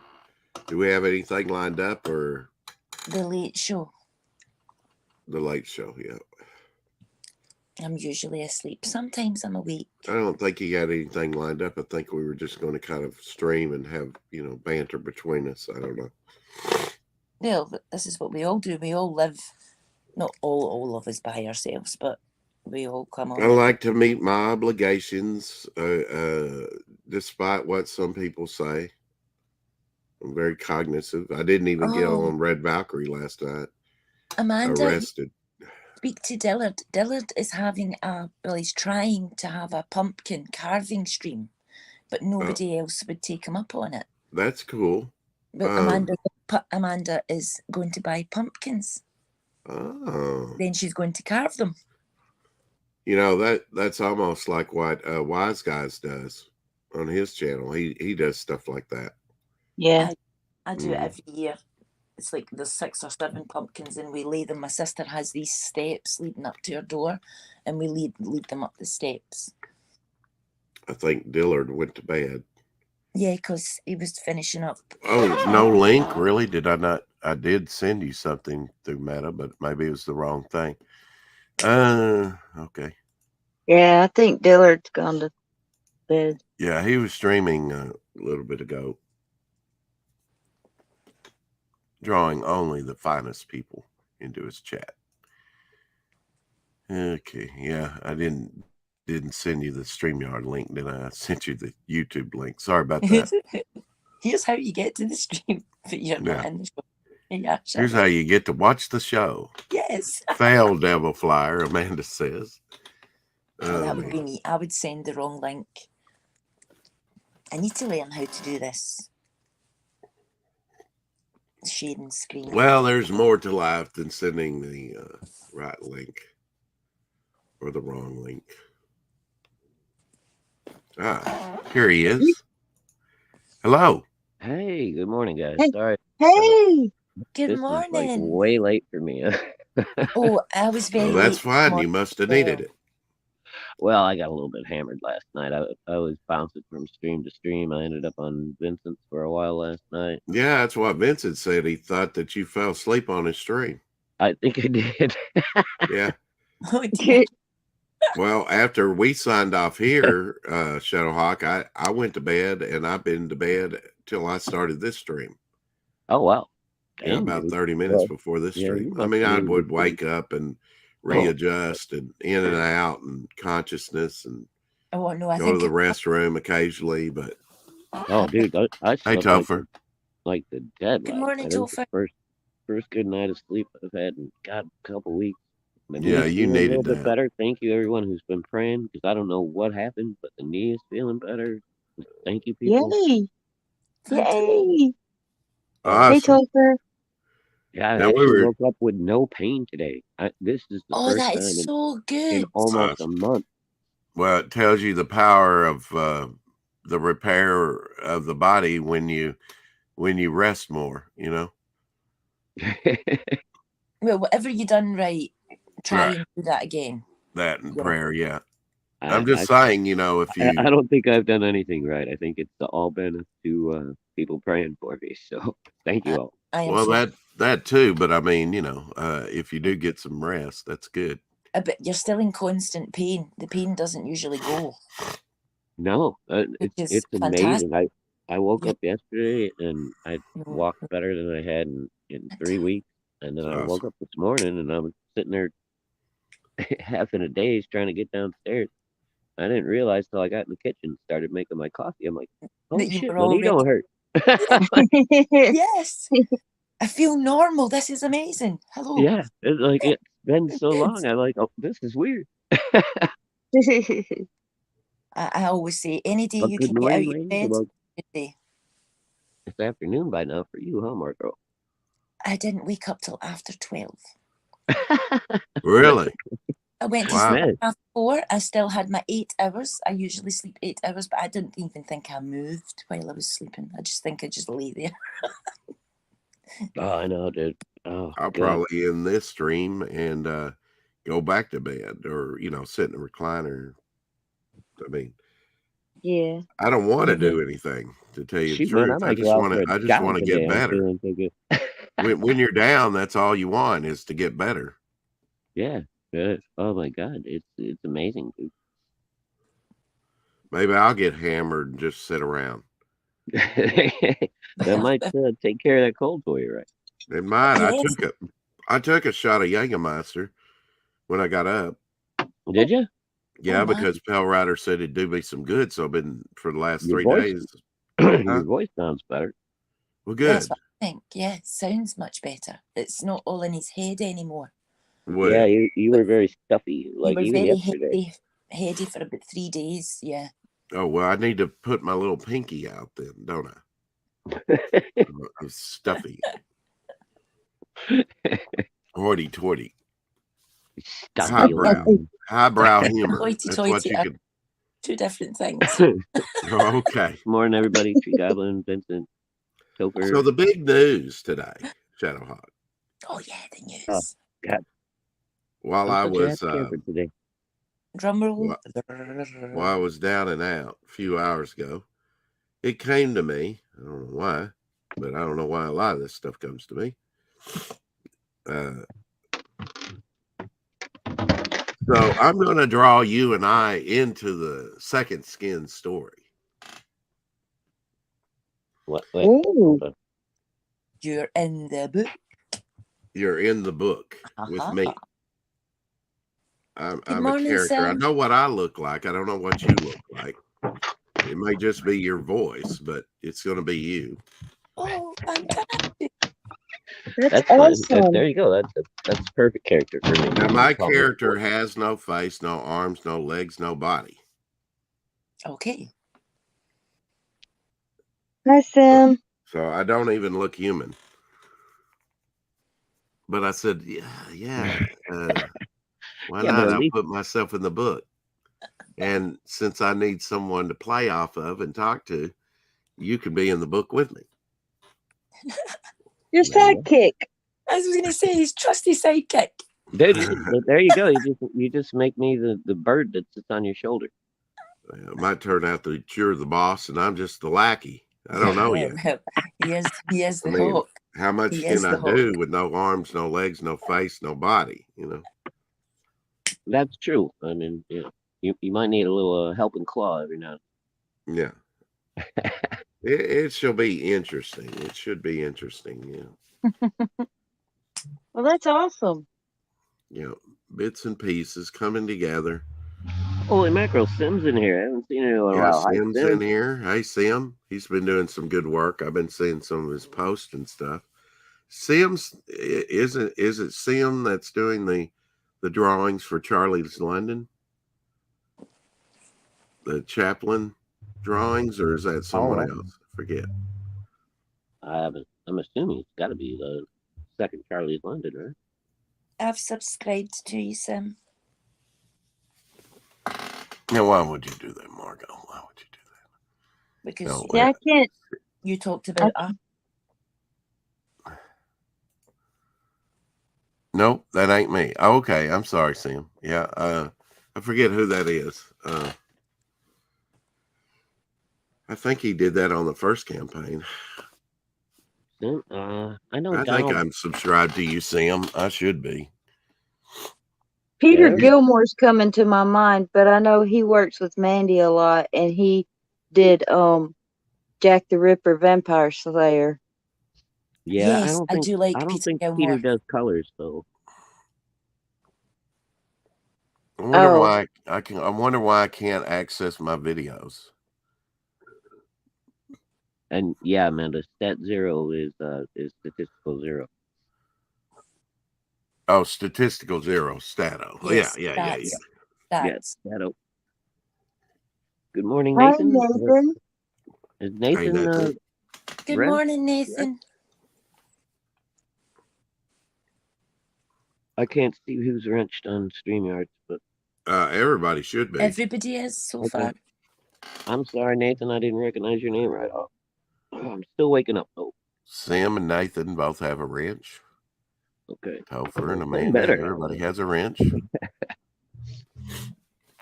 Do we have anything lined up, or the late show. the late show? Yeah. I'm usually asleep. Sometimes I'm awake. I don't think you got anything lined up. I think we were just going to kind of stream and have, banter between us. I don't know. Well, this is what we all do. We all live, not all of us by ourselves, but we all come on. I like to meet my obligations, despite what some people say. I'm very cognizant. I didn't even get on Red Valkyrie last night. Amanda, Arrested. Speak to Dillard. Dillard is he's trying to have a pumpkin carving stream, but nobody else would take him up on it. That's cool. But Amanda is going to buy pumpkins. Oh. Then she's going to carve them. That's almost like what Wise Guys does on his channel. He does stuff like that. Yeah. I do it every year. It's like there's 6 or 7 pumpkins and we lay them. My sister has these steps leading up to her door and we lead them up the steps. I think Dillard went to bed. Yeah, because he was finishing up. Oh, no link? Really? Did I not? I did send you something through Meta, but maybe it was the wrong thing. Okay. Yeah, I think Dillard's gone to bed. Yeah, he was streaming a little bit ago. Drawing only the finest people into his chat. Okay, yeah, I didn't send you the StreamYard link, did I? I sent you the YouTube link. Sorry about that. Here's how you get to the stream, but you're not in the show. Yeah, here's how you get to watch the show. Yes. Fail, Devil Flyer, Amanda says. That would be me. I would send the wrong link. I need to learn how to do this. Sharing screen. Well, there's more to life than sending the right link or the wrong link. Here he is. Hello. Hey, good morning, guys. Hey. Sorry. Hey. Good morning. This is way late for me. I was very late. That's fine. You must have needed it. Well, I got a little bit hammered last night. I was bouncing from stream to stream. I ended up on Vincent's for a while last night. Yeah, that's what Vincent said. He thought that you fell asleep on his stream. I think I did. Yeah. Oh, well, after we signed off here, Shadowhawk, I went to bed, and I've been to bed till I started this stream. Oh, wow. Yeah, about 30 minutes before this stream. I mean, I would wake up and readjust and in and out and consciousness and go to the restroom occasionally, but dude, I hey, Topher, like the dead. Good morning, Topher. First good night of sleep I've had in a couple weeks. Yeah, you needed a little that. bit better. Thank you, everyone who's been praying, because I don't know what happened, but the knee is feeling better. Thank you, people. Yay! Yay! Awesome. Hey, Topher. Yeah, I actually woke up with no pain today. This is the first that time is so good. in almost a month. Well, it tells you the power of the repair of the body when you rest more, Well, whatever you done right, try and do that again. That and prayer, yeah. I'm just saying, if you... I don't think I've done anything right. I think it's all been to people praying for me. So thank you all. Well, that too, but I mean, if you do get some rest, that's good. But you're still in constant pain. The pain doesn't usually go. No, it's amazing. I woke up yesterday and I walked better than I had in 3 weeks. And then I woke up this morning and I was sitting there half in a daze trying to get downstairs. I didn't realize till I got in the kitchen and started making my coffee. I'm like, oh shit, my knee don't hurt. Yes. I feel normal. This is amazing. Hello. Yeah, it's like it's been so long. I'm like, oh, this is weird. I always say, any day But you good can get out morning, of ladies. bed, Well, good day. it's afternoon by now for you, huh, Marco? I didn't wake up till after 12. Really? I went to Wow. sleep at 4. I still had my 8 hours. I usually sleep 8 hours, but I didn't even think I moved while I was sleeping. I just think I just lay there. Oh, I know, dude. Oh, I'll God. probably end this stream and go back to bed, or sit in a recliner. I mean, Yeah. I don't want to do anything, to tell you the Shoot, man, I truth. might go out for I a just jog want to today. get I'm better. feeling so good. When you're down, that's all you want, is to get better. Yeah, good. Oh my God, it's amazing, dude. Maybe I'll get hammered and just sit around. That might take care of that cold for you, right? It might. Yes. I took a shot of Jägermeister when I got up. Did you? Yeah, Oh, my. because Pale Rider said it'd do me some good. So I've been, for the last Your 3 voice- days. Your voice sounds better. Well, good. That's what I think. Yeah, it sounds much better. It's not all in his head anymore. Well, Yeah, you were very stuffy, You like were even very yesterday. heady for about 3 days. Yeah. Oh, well, I need to put my little pinky out then, don't I? I'm stuffy. Hoity-toity. Stuffy. Highbrow humor. Hoity That's what toity you are could. 2 different things. Okay. Morning, everybody. Tree Goblin, Vincent, Topher. So the big news today, Shadowhawk. Oh, yeah, the news. Oh, God. While I'm I such a was happy camper today. Drum roll. while I was down and out a few hours ago, it came to me. I don't know why, but I don't know why a lot of this stuff comes to me. So I'm going to draw you and I into the second skin story. What? Ooh. You're in the book. You're in the book with me. I'm morning, a character. I Sam. know what I look like. I don't know what you look like. It may just be your voice, but it's going to be you. Oh, fantastic. That's fine. awesome. There you go. That's a perfect character for me. Now, my character has no face, no arms, no legs, no body. Okay. Hi, Sam. So I don't even look human. But I said, yeah. Why Yeah, not? but at I'll least- put myself in the book. And since I need someone to play off of and talk to, you can be in the book with me. Your sidekick. I was going to say his trusty sidekick. Dude, there you go. You just make me the bird that sits on your shoulder. It might turn out that you're the boss and I'm just the lackey. I don't know yet. Well, he is the I mean, hawk. how much He can is I the do hawk. with no arms, no legs, no face, no body? That's true. I mean, you might need a little helping claw every now and then. Yeah. It shall be interesting. It should be interesting. Yeah. Well, that's awesome. Bits and pieces coming together. Holy mackerel, Sim's in here. I haven't seen him in a while. Sim's in here. Hey, Sim. He's been doing some good work. I've been seeing some of his posts and stuff. Sim's is it Sim that's doing the drawings for Charlie's London? The Chaplin drawings, or is that someone else? I forget. I'm assuming it's got to be the second Charlie's London, right? I've subscribed to you, Sim. Now, why would you do that, Margot? Why would you do that? Because I can't. You talked about Nope, that ain't me. Oh, okay, I'm sorry, Sam. Yeah, I forget who that is. I think he did that on the first campaign. I know. I think I'm subscribed to you, Sam. I should be. Peter Gilmore's coming to my mind, but I know he works with Mandy a lot, and he did Jack the Ripper Vampire Slayer. Yeah, yes, I do like Peter Peter Gilmore. Peter does colors though. I wonder why I wonder why I can't access my videos. And yeah, Amanda, stat 0 is statistical 0. Oh, statistical 0, stato. Yes, Yeah. Stats. Stato. Good morning, Hi, Nathan. Nathan. Is Hey, Nathan Nathan. Good Ren? morning, Nathan. I can't see who's wrenched on StreamYard, but Everybody should be. Everybody is so far. I'm sorry, Nathan. I didn't recognize your name right off. I'm still waking up, though. Sam and Nathan both have a wrench. Okay. Topher and Some Amanda, better. everybody has a wrench.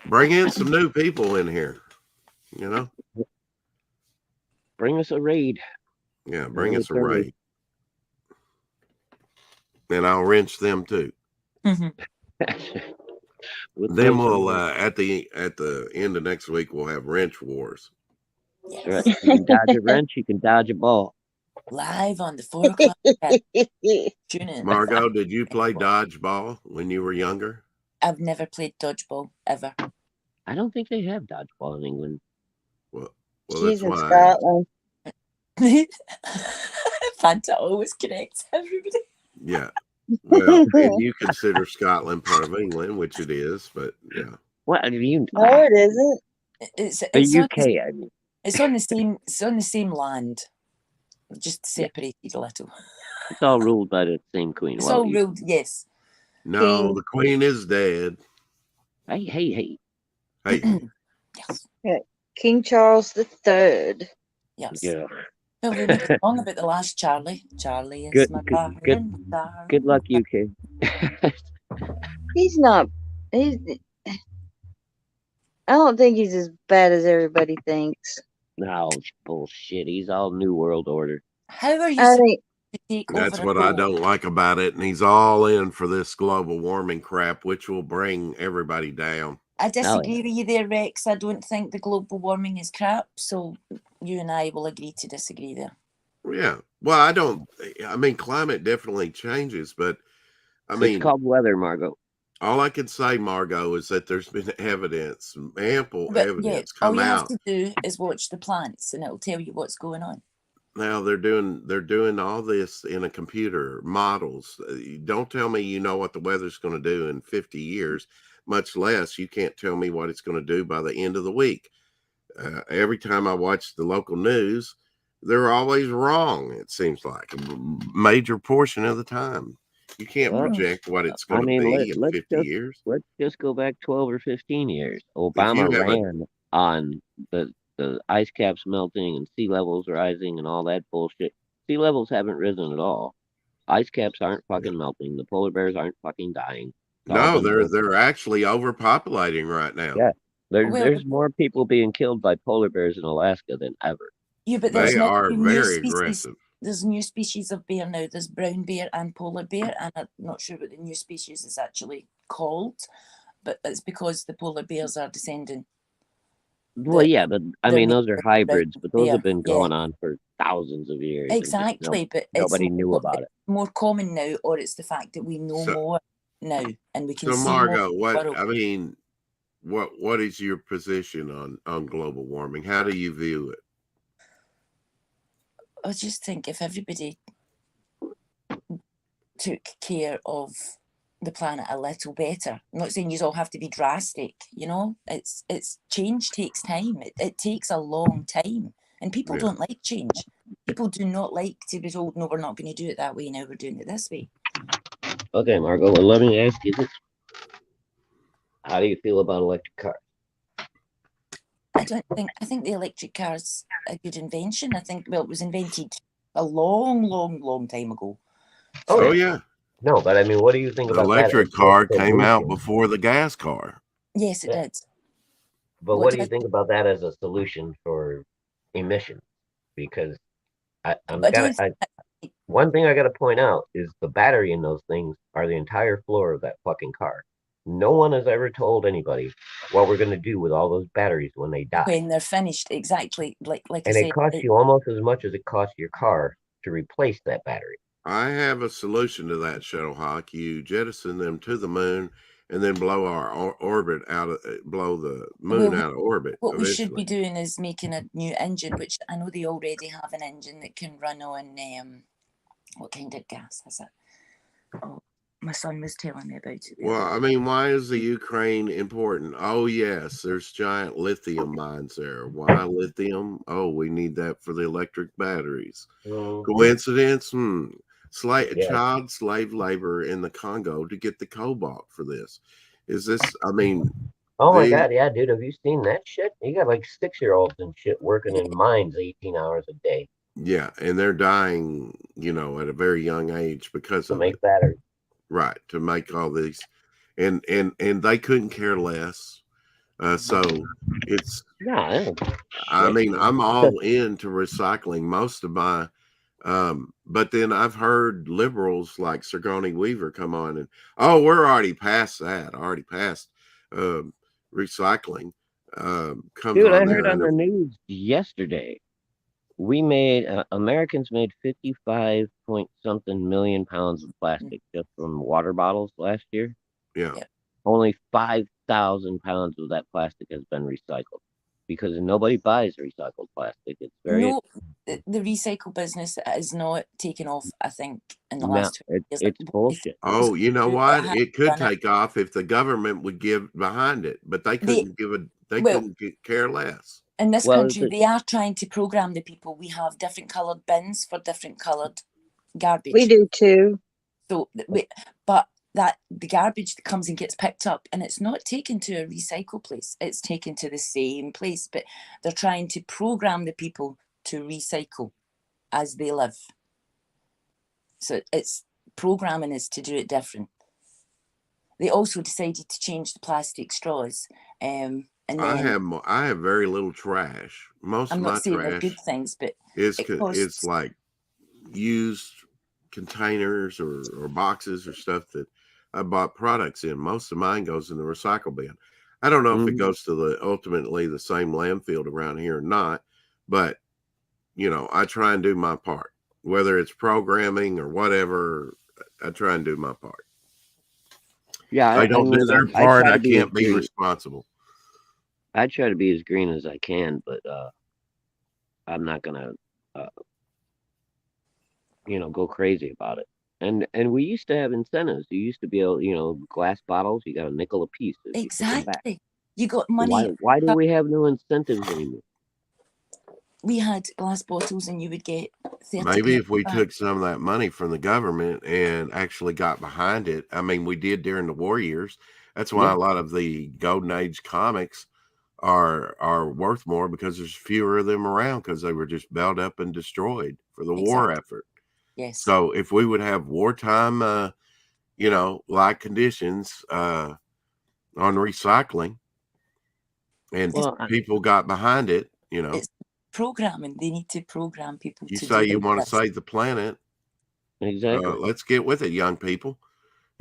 Bring in some new people in here, you know? Bring us a raid. Yeah, bring us a raid. And I'll wrench them too. Mm-hmm. Then we'll at the end of next week we'll have wrench wars. Right. You can dodge a wrench, you can dodge a ball. Live on the 4 o'clock. Tune in. Margot, did you play dodgeball when you were younger? I've never played dodgeball ever. I don't think they have dodgeball in England. Well, She's that's in why. Scotland. Fanta always corrects everybody. Yeah. Well, and you consider Scotland part of England, which it is, but yeah. What do you? No, it isn't. It's the UK. I mean, it's on the same. It's on the same land, just separated a little. It's all ruled by the same queen. It's all ruled. Yes. No, King. the queen is dead. Hey. Yes. Yeah. King Charles III. Yes. Yeah. Well, we made a song about the last Charlie. Charlie is my darling. Good luck, UK. He's not. I don't think he's as bad as everybody thinks. No, bullshit. He's all New World Order. How are you I to take That's over what I don't like about it. And he's all in for this global warming crap, which will bring everybody down. I disagree with you there, Rex. I don't think the global warming is crap. So you and I will agree to disagree there. Yeah. Well, I mean, climate definitely changes, but it's called weather, Margot. All I can say, Margot, is that there's been evidence, ample evidence come out. All you have to do is watch the plants and it'll tell you what's going on. Now they're doing all this in a computer, models. Don't tell me you know what the weather's going to do in 50 years, much less you can't tell me what it's going to do by the end of the week. Every time I watch the local news, they're always wrong, it seems like, a major portion of the time. You can't project what it's going to be in 50 years. Let's just go back 12 or 15 years. Obama ran on the ice caps melting and sea levels rising and all that bullshit. Sea levels haven't risen at all. Ice caps aren't fucking melting. The polar bears aren't fucking dying. No, they're actually overpopulating right now. Yeah, there's more people being killed by polar bears in Alaska than ever. Yeah, but they are very aggressive. There's new species of bear now. There's brown bear and polar bear, and I'm not sure what the new species is actually called, but it's because the polar bears are descending. Well, yeah, but I mean, those are hybrids, but those have been going on for thousands of years. Exactly, but nobody knew about it. More common now, or it's the fact that we know more now, and we can see Margot, more. What is your position on global warming? How do you view it? I just think if everybody took care of the planet a little better, I'm not saying you all have to be drastic, it's change takes time. It takes a long time, and people don't like change. People do not like to be told, no, we're not going to do it that way, now we're doing it this way. Okay, Margot, well, let me ask you this. How do you feel about electric cars? I think the electric car's a good invention. I think, it was invented a long time ago. Oh yeah. No, but I mean, what do you think about the electric car came out before the gas car? Yes, it did. But what do you think about that as a solution for emissions? Because one thing I got to point out is the battery in those things are the entire floor of that fucking car. No one has ever told anybody what we're going to do with all those batteries when they die. When they're finished, exactly. Like and I said, it costs you almost as much as it costs your car to replace that battery. I have a solution to that, Shadowhawk. You jettison them to the moon and then blow our orbit out of blow the moon out of orbit. What eventually. we should be doing is making a new engine, which I know they already have an engine that can run on what kind of gas is it? Oh, my son was telling me about it. Well, I mean, why is the Ukraine important? Oh, yes, there's giant lithium mines there. Why lithium? Oh, we need that for the electric batteries. Coincidence? Child slave labor in the Congo to get the cobalt for this. Is this, I mean. Oh my God, yeah, dude, have you seen that shit? You got like 6-year-olds and shit working in mines 18 hours a day. Yeah, and they're dying, at a very young age because of make batteries. Right, to make all these, and they couldn't care less. So it's. I mean, I'm all into recycling most of my. But then I've heard liberals like Sigourney Weaver come on and, we're already past that. Already past recycling. Dude, I heard on the news yesterday. Americans made 55 point something million pounds of plastic just from water bottles last year. Yeah. Only 5,000 pounds of that plastic has been recycled because nobody buys recycled plastic. It's very the recycle business is not taken off, I think, in the last 2 years. It's bullshit. Oh, you know what? It could take off if the government would give behind it, but they couldn't couldn't care less. In this country, they are trying to program the people. We have different coloured bins for different coloured garbage. We do too. So, but that the garbage that comes and gets picked up, and it's not taken to a recycle place. It's taken to the same place, but they're trying to program the people to recycle as they live. So it's programming is to do it different. They also decided to change the plastic straws. And then, I have very little trash. Most of my trash they're good things, but it's like used containers or boxes or stuff that I bought products in. Most of mine goes in the recycle bin. I don't know if it goes to ultimately the same landfill around here or not, but I try and do my part, whether it's programming or whatever. I try and do my part. Yeah, I don't do their part. I can't be responsible. I try to be as green as I can, but I'm not gonna, go crazy about it. And we used to have incentives. You used to be able, glass bottles. You got a nickel a piece. Exactly. You got money. Why do we have no incentives anymore? We had glass bottles, and you would get 30. Maybe if we took some of that money from the government and actually got behind it. I mean, we did during the war years. That's why a lot of the Golden Age comics are worth more, because there's fewer of them around, because they were just built up and destroyed for the war effort. Yes. So if we would have wartime, like conditions on recycling, and people got behind it, it's programming. They need to program people. You say you want to save the planet. Exactly. Let's get with it, young people.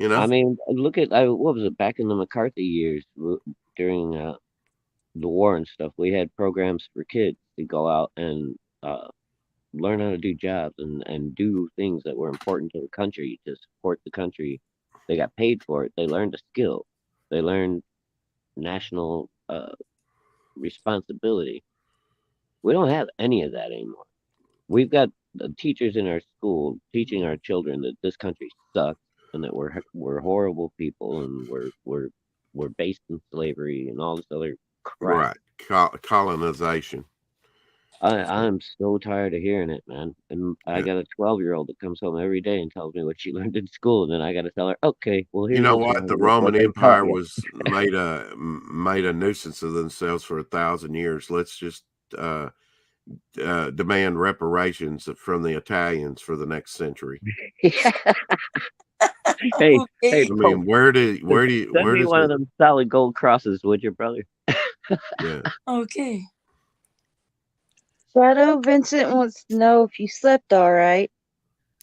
I mean, look at what was it back in the McCarthy years during the war and stuff. We had programs for kids to go out and learn how to do jobs and do things that were important to the country, to support the country. They got paid for it. They learned a skill. They learned national responsibility. We don't have any of that anymore. We've got teachers in our school teaching our children that this country sucks and that we're horrible people and we're based in slavery and all this other crap. Right, colonization. I'm so tired of hearing it, man. And I got a 12-year-old that comes home every day and tells me what she learned in school, and then I got to tell her, okay, well, you know what? The Roman Empire was made a nuisance of themselves for 1,000 years. Let's just demand reparations from the Italians for the next century. Hey, I mean, where do send me one of them solid gold crosses, would you, brother? Yeah. Okay. Shadow Vincent wants to know if you slept all right.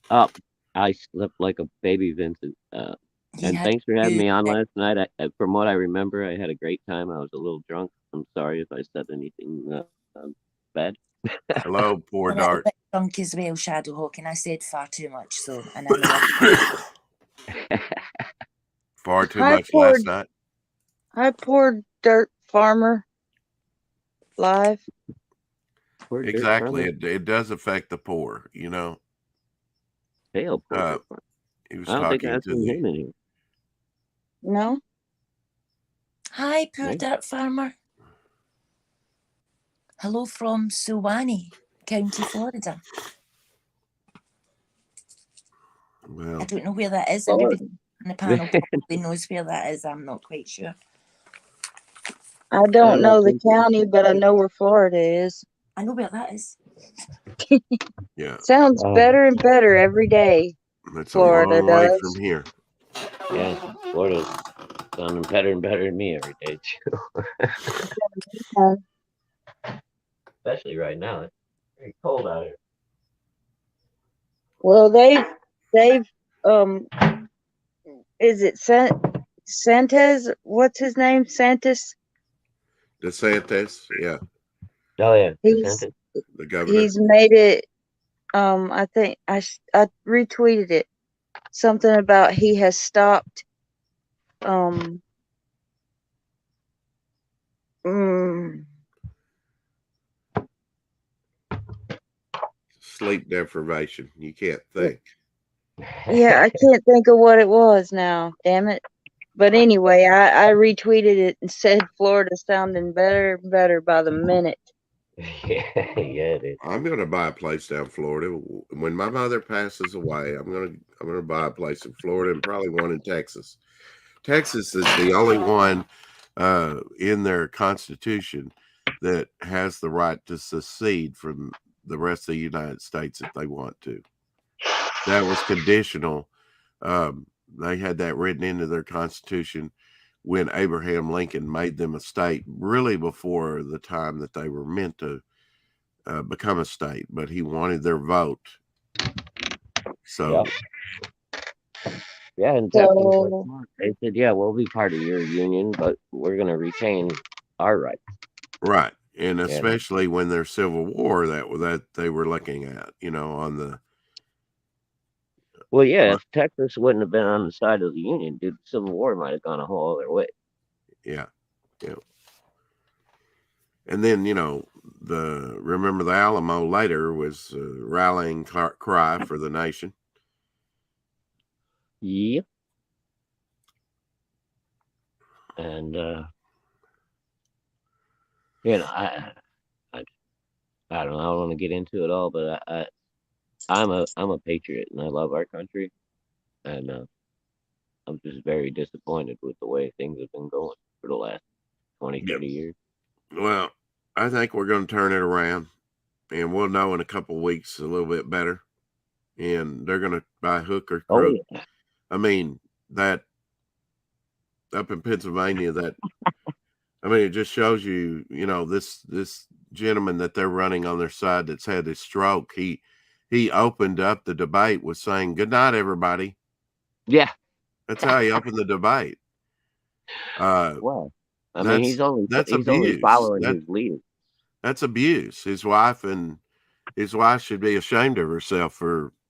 I slept like a baby, Vincent. And thanks for having me on last night. From what I remember, I had a great time. I was a little drunk. I'm sorry if I said anything bad. Hello, poor Dart. Drunk as well, Shadowhawk, and I said far too much. So, and Far too Hi, much last night. poor dirt farmer live. Poor dirt Exactly. farmer. It does affect the poor, you know. Hail, poor dirt farmer. He was I don't think talking I've to seen the him in here. No? Hi, poor Right. dirt farmer. Hello from Suwannee, County Florida. I well, don't know where that is. Everybody on the panel probably knows where that is. I'm not quite sure. I don't know the county, but I know where Florida is. I know where that is. yeah, Sounds better and better every day. it's Florida a long way does. from here. Yeah, Florida's sounding better and better than me every day too. Especially right now. It's very cold out here. Well, they've is it Santos? What's his name? Santos? DeSantis, yeah, Oh yeah, He's the governor. he's made it. I think I retweeted it. Something about he has stopped. Sleep deprivation. You can't think. Yeah, I can't think of what it was now. Damn it. But anyway, I retweeted it and said Florida sounding better and better by the minute. Yeah, it is. I'm gonna buy a place down in Florida. When my mother passes away, I'm gonna buy a place in Florida and probably one in Texas. Texas is the only one in their constitution that has the right to secede from the rest of the United States if they want to. That was conditional. They had that written into their constitution when Abraham Lincoln made them a state, really before the time that they were meant to become a state, but he wanted their vote. So, yeah, and Texas, they said, yeah, we'll be part of your union, but we're going to retain our rights. Right. And especially when there's Civil War that they were looking at, you know, on the. Well, yeah, if Texas wouldn't have been on the side of the Union, dude, the Civil War might have gone a whole other way. Yeah. Yeah. And then, you know, remember the Alamo later was a rallying cry for the nation. Yep. And, you know, I don't know. I don't want to get into it all, but I'm a patriot and I love our country, and I'm just very disappointed with the way things have been going for the last 20, 30 years. Well, I think we're going to turn it around, and we'll know in a couple of weeks a little bit better. And they're going to by hook or crook. Oh, yeah. I mean, that up in Pennsylvania, it just shows you, you know, this gentleman that they're running on their side that's had his stroke. He opened up the debate with saying, "Good night, everybody." Yeah. That's how he opened the debate. Well, I mean, he's only abuse. Following his leader. That's abuse. His wife should be ashamed of herself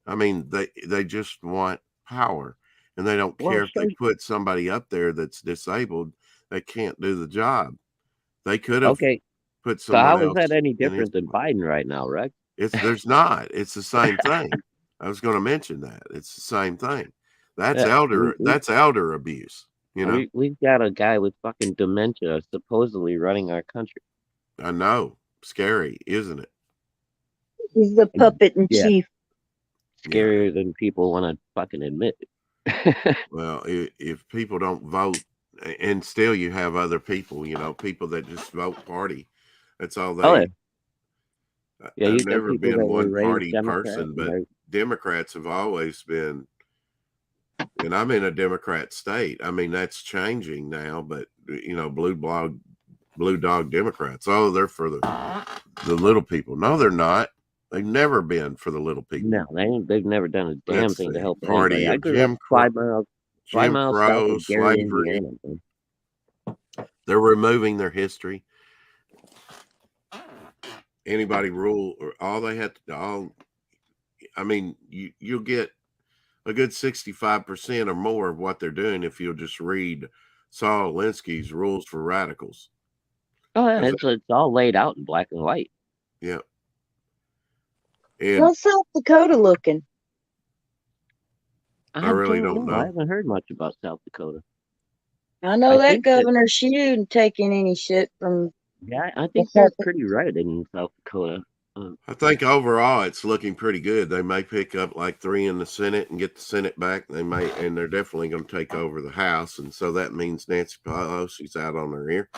they just want power, and they don't care if they put somebody up there that's disabled that can't do the job. They could have put someone else. So how is that any different than Biden right now, right? There's not. It's the same thing. I was going to mention that. It's the same thing. That's elder abuse. You know, we've got a guy with fucking dementia supposedly running our country. I know. Scary, isn't it? He's the puppet in chief. Scarier than people want to fucking admit. Well, if people don't vote, and still you have other people, you know, people that just vote party. That's all they. Oh, yeah. I've never been one party person, but Democrats have always been. And I'm in a Democrat state. I mean, that's changing now, but you know, blue dog Democrats. Oh, they're for the little people. No, they're not. They've never been for the little people. No, they've never done a damn thing to help party anybody. of Jim Crow, slavery. They're removing their history. Anybody rule, or all they have to all. I mean, you'll get a good 65% or more of what they're doing if you'll just read Saul Alinsky's Rules for Radicals. Oh, yeah, it's all laid out in black and white. Yeah. And how's South Dakota looking? I really don't know. I haven't heard much about South Dakota. I know that governor, she isn't taking any shit from. Yeah, I think they're pretty red in South Dakota. I think overall it's looking pretty good. They may pick up like 3 in the Senate and get the Senate back. They may, and they're definitely going to take over the House, and so that means Nancy Pelosi's out on her ear.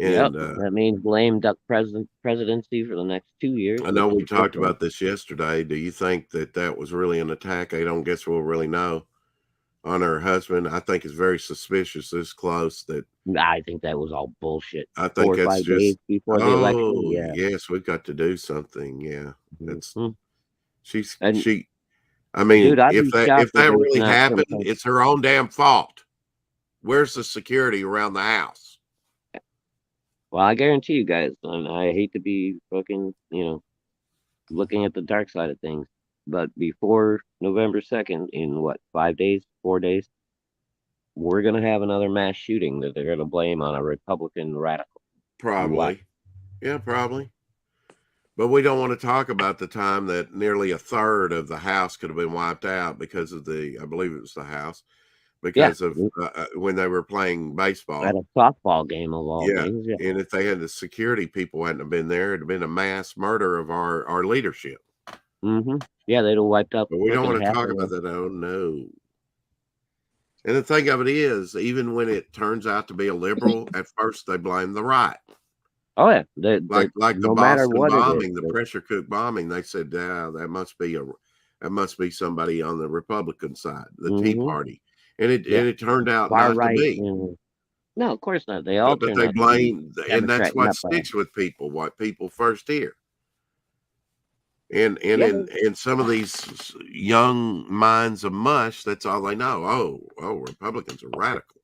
And that means lame duck presidency for the next 2 years. I know we talked about this yesterday. Do you think that was really an attack? I don't guess we'll really know. On her husband, I think it's very suspicious this close. That I think that was all bullshit. I think 4 or 5 just days before the election. Yeah. Yes, we've got to do something. Yeah, that's she. I mean, dude, if that really happened, it's her own damn fault. Where's the security around the house? Well, I guarantee you guys, and I hate to be fucking, looking at the dark side of things, but before November 2nd, in 5 days, 4 days, we're going to have another mass shooting that they're going to blame on a Republican radical. Probably. Yeah, probably. But we don't want to talk about the time that nearly a third of the House could have been wiped out because of I believe it was the House, because of when they were playing baseball. At a softball game of all games. Yeah. And if they had the security people hadn't have been there, it'd have been a mass murder of our leadership. Mm-hmm. Yeah, they'd have wiped out. But we don't want to talk about that. Oh, no. And the thing of it is, even when it turns out to be a liberal, at first they blame the right. Oh, yeah. Like the Boston bombing, the pressure cook bombing, they said, that must be somebody on the Republican side, the Tea Party. And it turned out not to be. No, of course not. They all but they blame, and that's what sticks with people, what people first hear. And in some of these young minds of mush, that's all they know. Oh, Republicans are radical.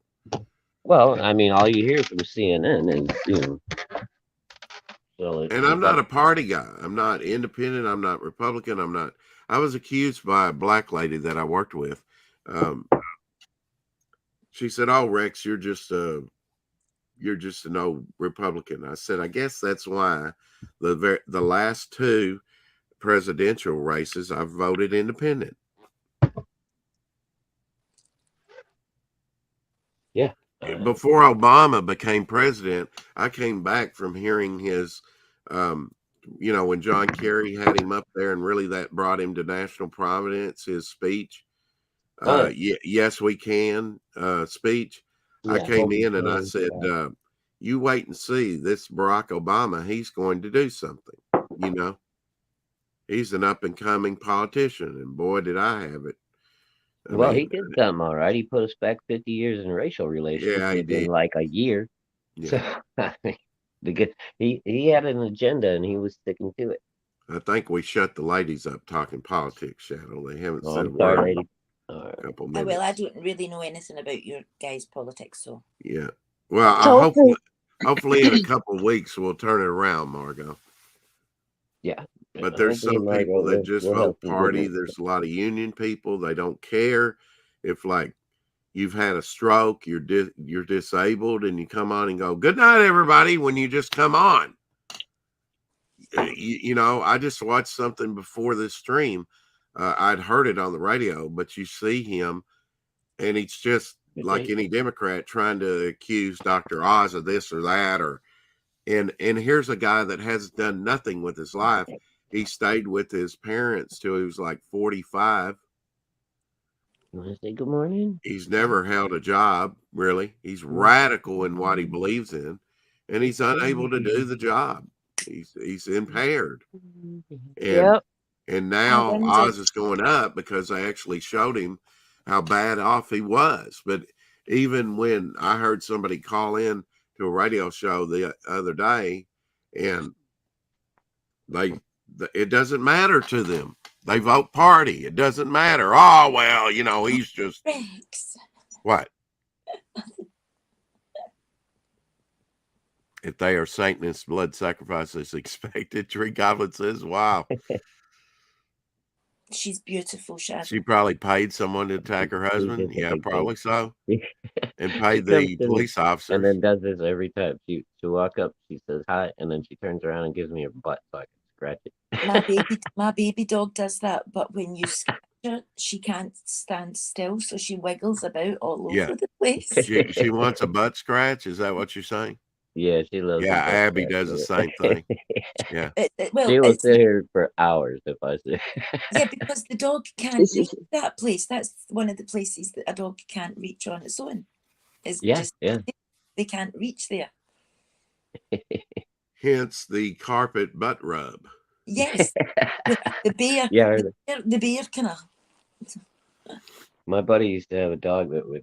Well, I mean, all you hear from CNN is, and I'm not a party guy. I'm not independent. I'm not Republican. I was accused by a black lady that I worked with. She said, "Oh, Rex, you're just an old Republican." I said, "I guess that's why the last 2 presidential races I've voted independent." Yeah. Before Obama became president, I came back from hearing his, when John Kerry had him up there, and really that brought him to national prominence, his speech. Yes, we can speech. Yeah, I came in and I said, you wait and see this Barack Obama, he's going to do something, he's an up and coming politician, and boy, did I have it. Well, he did something all right. He put us back 50 years in racial relations. Yeah, he did. In like a year. Yeah. So, he had an agenda and he was sticking to it. I think we shut the ladies up talking politics, Shadow. They haven't said a word. Lady. Well, I don't really know anything about your guys' politics, so. Yeah. Well, hopefully in a couple of weeks we'll turn it around, Margot. Yeah. But there's some people that just vote party. There's a lot of union people. They don't care if, like, you've had a stroke, you're disabled, and you come on and go, "Good night, everybody," when you just come on. I just watched something before this stream. I'd heard it on the radio, but you see him, and he's just like any Democrat trying to accuse Dr. Oz of this or that, and here's a guy that has done nothing with his life. He stayed with his parents till he was like 45. You want to say good morning? He's never held a job, really. He's radical in what he believes in, and he's unable to do the job. He's impaired. And now Oz is going up because they actually showed him how bad off he was. But even when I heard somebody call in to a radio show the other day, and it doesn't matter to them. They vote party. It doesn't matter. Oh, well, he's just... Rex. What? If they are Satanists, blood sacrifice is expected. Tree Goblin says, wow. She's beautiful, Shadow. She probably paid someone to attack her husband. Yeah, probably so. And paid the police and officers. then does this every time. She walk up, she says hi, and then she turns around and gives me her butt so I can scratch it. My baby dog does that, but when you scratch her, she can't stand still, so she wiggles about all over the place. She wants a butt scratch. Is that what you're saying? Yeah, she loves. Yeah, Abby does the same thing. Yeah. Well, she will sit here for hours if I say. Yeah, because the dog can't reach that place. That's one of the places that a dog can't reach on its own. They can't reach there. Hence the carpet butt rub. Yes, the bear. Yeah, the bear kind of. My buddy used to have a dog that would.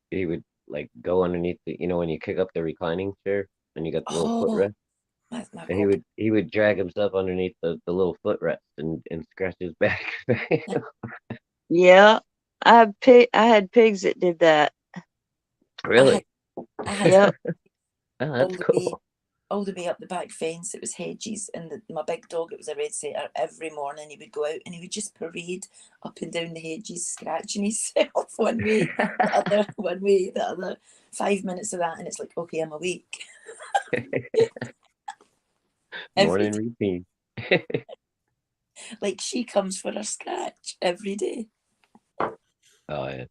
He would like go underneath the, when you kick up the reclining chair and you got the little footrest. And he would drag himself underneath the little footrest and scratch his back. Yeah, I had pigs that did that. Really? I had Yep. Oh, that's cool. All the way up the back fence, it was hedges, and my big dog, it was a red setter. Every morning he would go out and he would just parade up and down the hedges, scratching himself one way, the other, one way, the other. 5 minutes of that, and it's like, okay, I'm awake. Morning routine. Like she comes for a scratch every day. Oh yeah,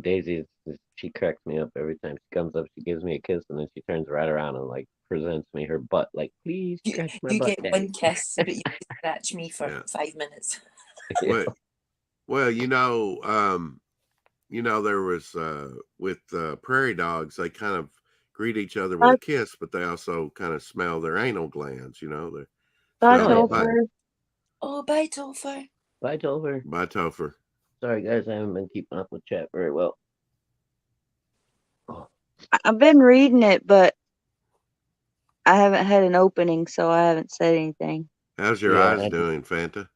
Daisy, she cracks me up every time she comes up. She gives me a kiss, and then she turns right around and like presents me her butt, like, please scratch my butt. You get one kiss, but you scratch me for 5 minutes. Well, there was with prairie dogs, they kind of greet each other with a kiss, but they also kind of smell their anal glands. Bye, Topher. Oh, bye, Topher. Bye, Topher. Bye, Topher. Sorry, guys, I haven't been keeping up with chat very well. Oh. I've been reading it, but I haven't had an opening, so I haven't said anything. How's your eyes doing, Fanta?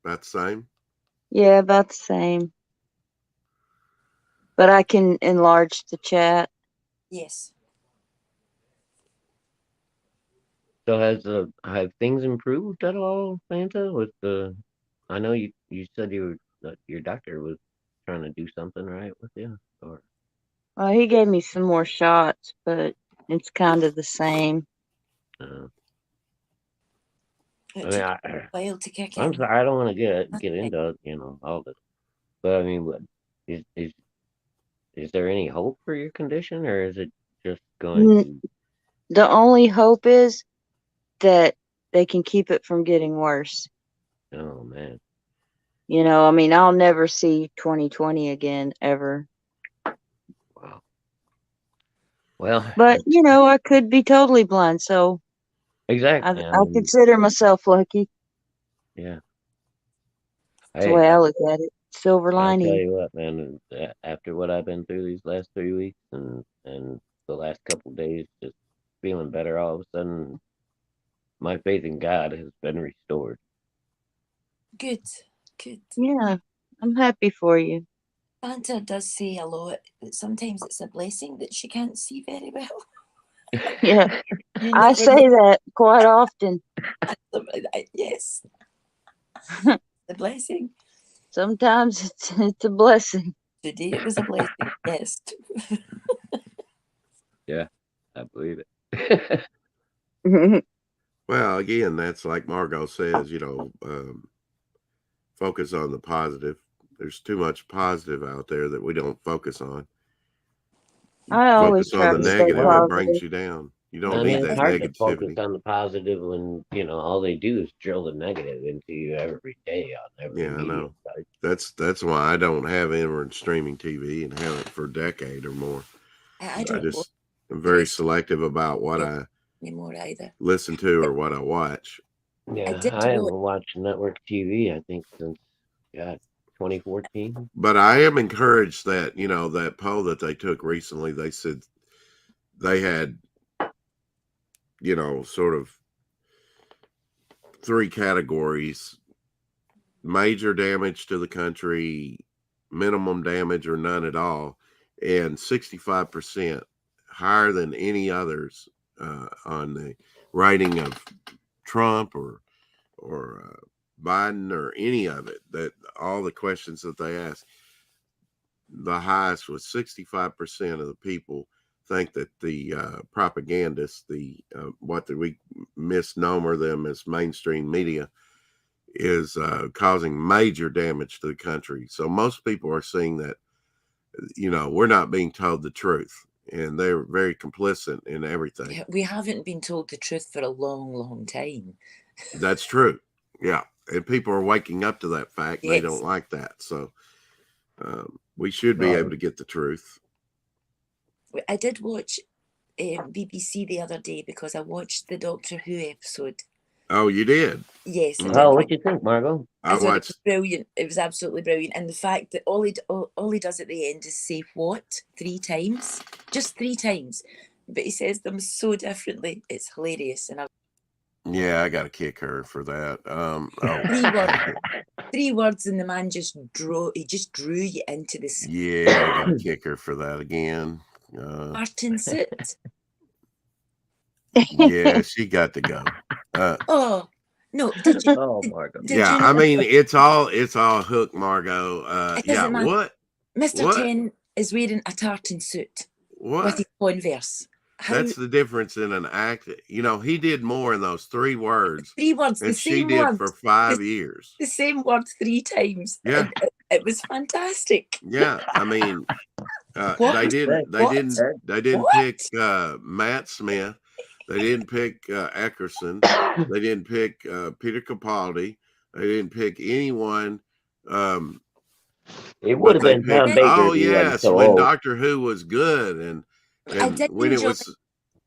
About the same? Yeah, about the same. But I can enlarge the chat. Yes. So have things improved at all, Fanta? With I know you said your doctor was trying to do something right with you, or? Well, he gave me some more shots, but it's kind of the same. It took a while to kick in. I'm sorry, I don't want to get into all this, but I mean, is there any hope for your condition, or is it just going? The only hope is that they can keep it from getting worse. Oh man. I mean, I'll never see 2020 again, ever. Wow. Well, but I could be totally blind, so exactly. I consider myself lucky. Yeah. That's the way I look at it. Silver lining. I'll tell you what, man. After what I've been through these last 3 weeks and the last couple of days, just feeling better all of a sudden, my faith in God has been restored. Good. Yeah, I'm happy for you. Fanta does say a lot that sometimes it's a blessing that she can't see very well. Yeah, I say that quite often. Yes. The blessing. Sometimes it's a blessing. Today it was a blessing. Yes. Yeah, I believe it. Well, again, that's like Margot says, focus on the positive. There's too much positive out there that we don't focus on. I always focus on the negative, it brings you down. You don't need that it's hard negativity. to focus on the positive when all they do is drill the negative into you every day on every I know. That's why I don't have inward streaming TV and haven't for a decade or more. I'm very selective about what I anymore either. Listen to or what I watch. Yeah, I haven't watched network TV, I think, since 2014. But I am encouraged that, that poll that they took recently, they said they had, sort of 3 categories: major damage to the country, minimum damage, or none at all. And 65%, higher than any others on the rating of Trump or Biden or any of it, that all the questions that they asked, the highest was 65% of the people think that the propagandists, what we misnomer them as mainstream media, is causing major damage to the country. So most people are seeing that, we're not being told the truth, and they're very complicit in everything. Yeah, we haven't been told the truth for a long, long time. That's true. Yeah. And people are waking up to that fact. Yes. They don't like that. So we should be able to get the truth. I did watch BBC the other day because I watched the Doctor Who episode. Oh, you did? Yes. Oh, what do you think, Margot? I watched. It was brilliant. It was absolutely brilliant. And the fact that all he does at the end is say what 3 times, just 3 times, but he says them so differently. It's hilarious. And I got to kick her for that. 3 words, and the man just drew you into this. Yeah, I got to kick her for that again. Martin Soot. Yeah, she got to go. Oh no! Did you? Oh, Margot. Yeah, I mean it's all hook, Margot. Yeah, what? Mr. 10 is wearing a tartan suit with his Converse. That's the difference in an act. He did more in those 3 words. 3 words. And she did for 5 years. The same word 3 times. Yeah, it was fantastic. Yeah, I mean, they didn't pick Matt Smith. They didn't pick Eckerson. They didn't pick Peter Capaldi. They didn't pick anyone. It would have been Tom Baker. Oh yes, when Doctor Who was good, and when it was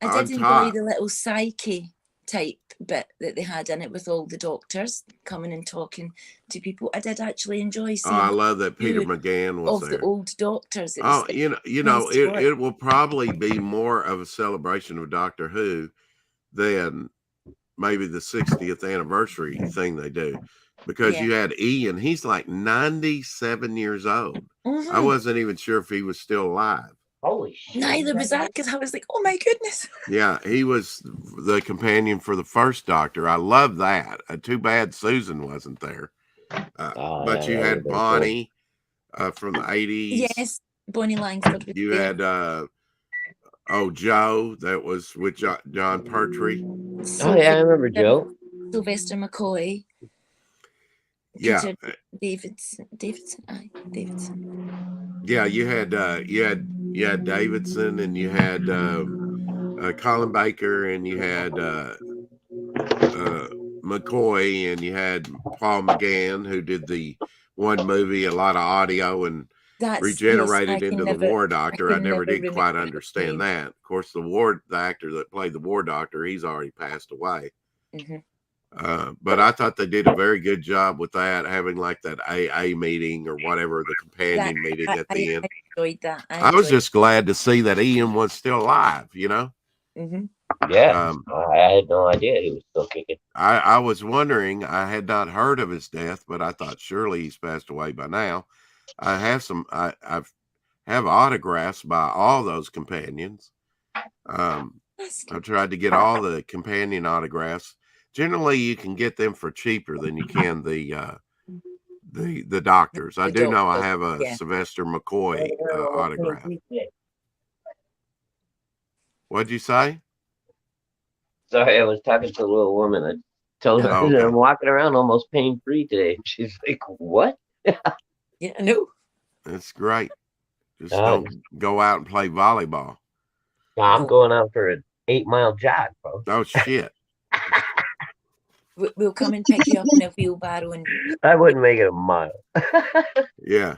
I did enjoy the little psyche type bit that they had in it with all the doctors coming and talking to people. I did actually enjoy seeing. I love that Peter McGann was there. Of the old doctors. It will probably be more of a celebration of Doctor Who than maybe the 60th anniversary thing they do, because you had Ian. He's like 97 years old. Mm-hmm. I wasn't even sure if he was still alive. Holy shit. Neither was I, because I was like, oh my goodness. Yeah, he was the companion for the first Doctor. I love that. Too bad Susan wasn't there. But you had Bonnie from the 80s. Yes, Bonnie Langford. You had Joe, that was with John Pertwee. I remember Joe. Sylvester McCoy. Yeah. Davidson. Yeah, you had Davidson, and you had Colin Baker, and you had McCoy, and you had Paul McGann, who did the one movie, a lot of audio, and regenerated into the War Doctor. I never did quite understand that. Of course, the actor that played the War Doctor, he's already passed away. Mm-hmm. But I thought they did a very good job with that, having like that AA meeting or whatever, the companion meeting at the end. I enjoyed that. I was just glad to see that Ian was still alive, Mm-hmm. Yeah, I had no idea he was still kicking. I was wondering, I had not heard of his death, but I thought surely he's passed away by now. I have I have autographs by all those companions. I've tried to get all the companion autographs. Generally, you can get them for cheaper than you can the doctors. I do know I have a Sylvester McCoy autograph. What'd you say? Sorry, I was talking to a little woman. I told her that I'm walking around almost pain-free today. She's like, what? Yeah, I know. That's great. Just don't go out and play volleyball. No, I'm going out for an 8-mile jog, bro. Oh, shit. We'll come and pick you up in a wheelbarrow. And I wouldn't make it a mile. Yeah.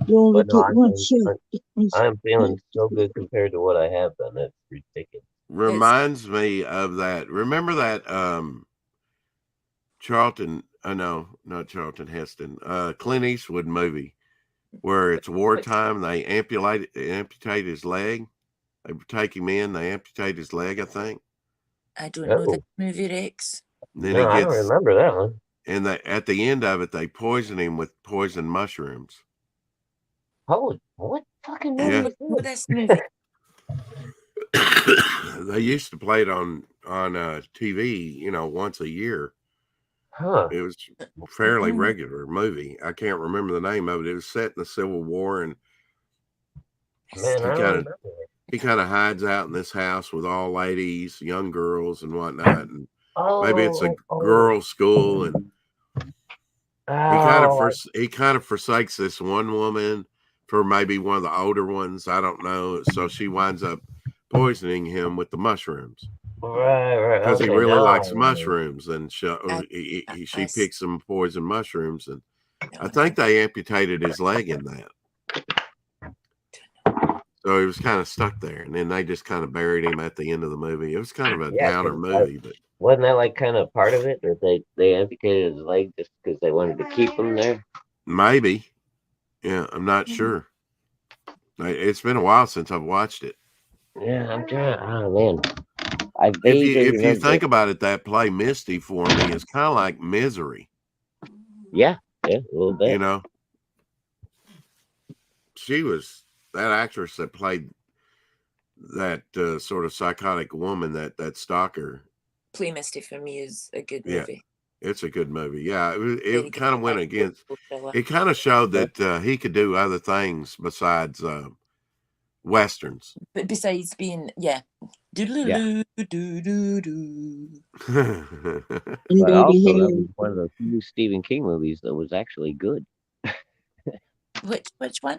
You only But no, get one shot. I'm feeling so good compared to what I have done. That's ridiculous. Reminds me of that. Remember that Charlton, no, not Charlton Heston, Clint Eastwood movie where it's wartime. They amputate his leg. They take him in. They amputate his leg, I think. I don't know that movie, Rex. Then no, I don't remember that one. And at the end of it, they poison him with poison mushrooms. Holy, what fucking movie was this movie? They used to play it on TV, once a year. Huh. It was a fairly regular movie. I can't remember the name of it. It was set in the Civil War, and Man, I don't remember it. he kind of hides out in this house with all ladies, young girls, and whatnot. And maybe it's a girls' school, and he kind of forsakes this one woman for maybe one of the older ones. I don't know. So she winds up poisoning him with the mushrooms. Right. Because he really likes mushrooms, and she picks some poison mushrooms, and I think they amputated his leg in that. So he was kind of stuck there, and then they just kind of buried him at the end of the movie. It was kind of a downer movie, but wasn't that like kind of part of it, that they amputated his leg just because they wanted to keep him there? Maybe. Yeah, I'm not sure. It's been a while since I've watched it. Yeah, I'm trying. Oh man, if you think about it, that play Misty for me is kind of like Misery. Yeah, a little bit. She was that actress that played that sort of psychotic woman, that stalker. Play Misty for me is a good movie. It's a good movie. Yeah, it kind of went against. It kind of showed that he could do other things besides westerns. But besides being, But also, that was one of the few Stephen King movies that was actually good. Which one?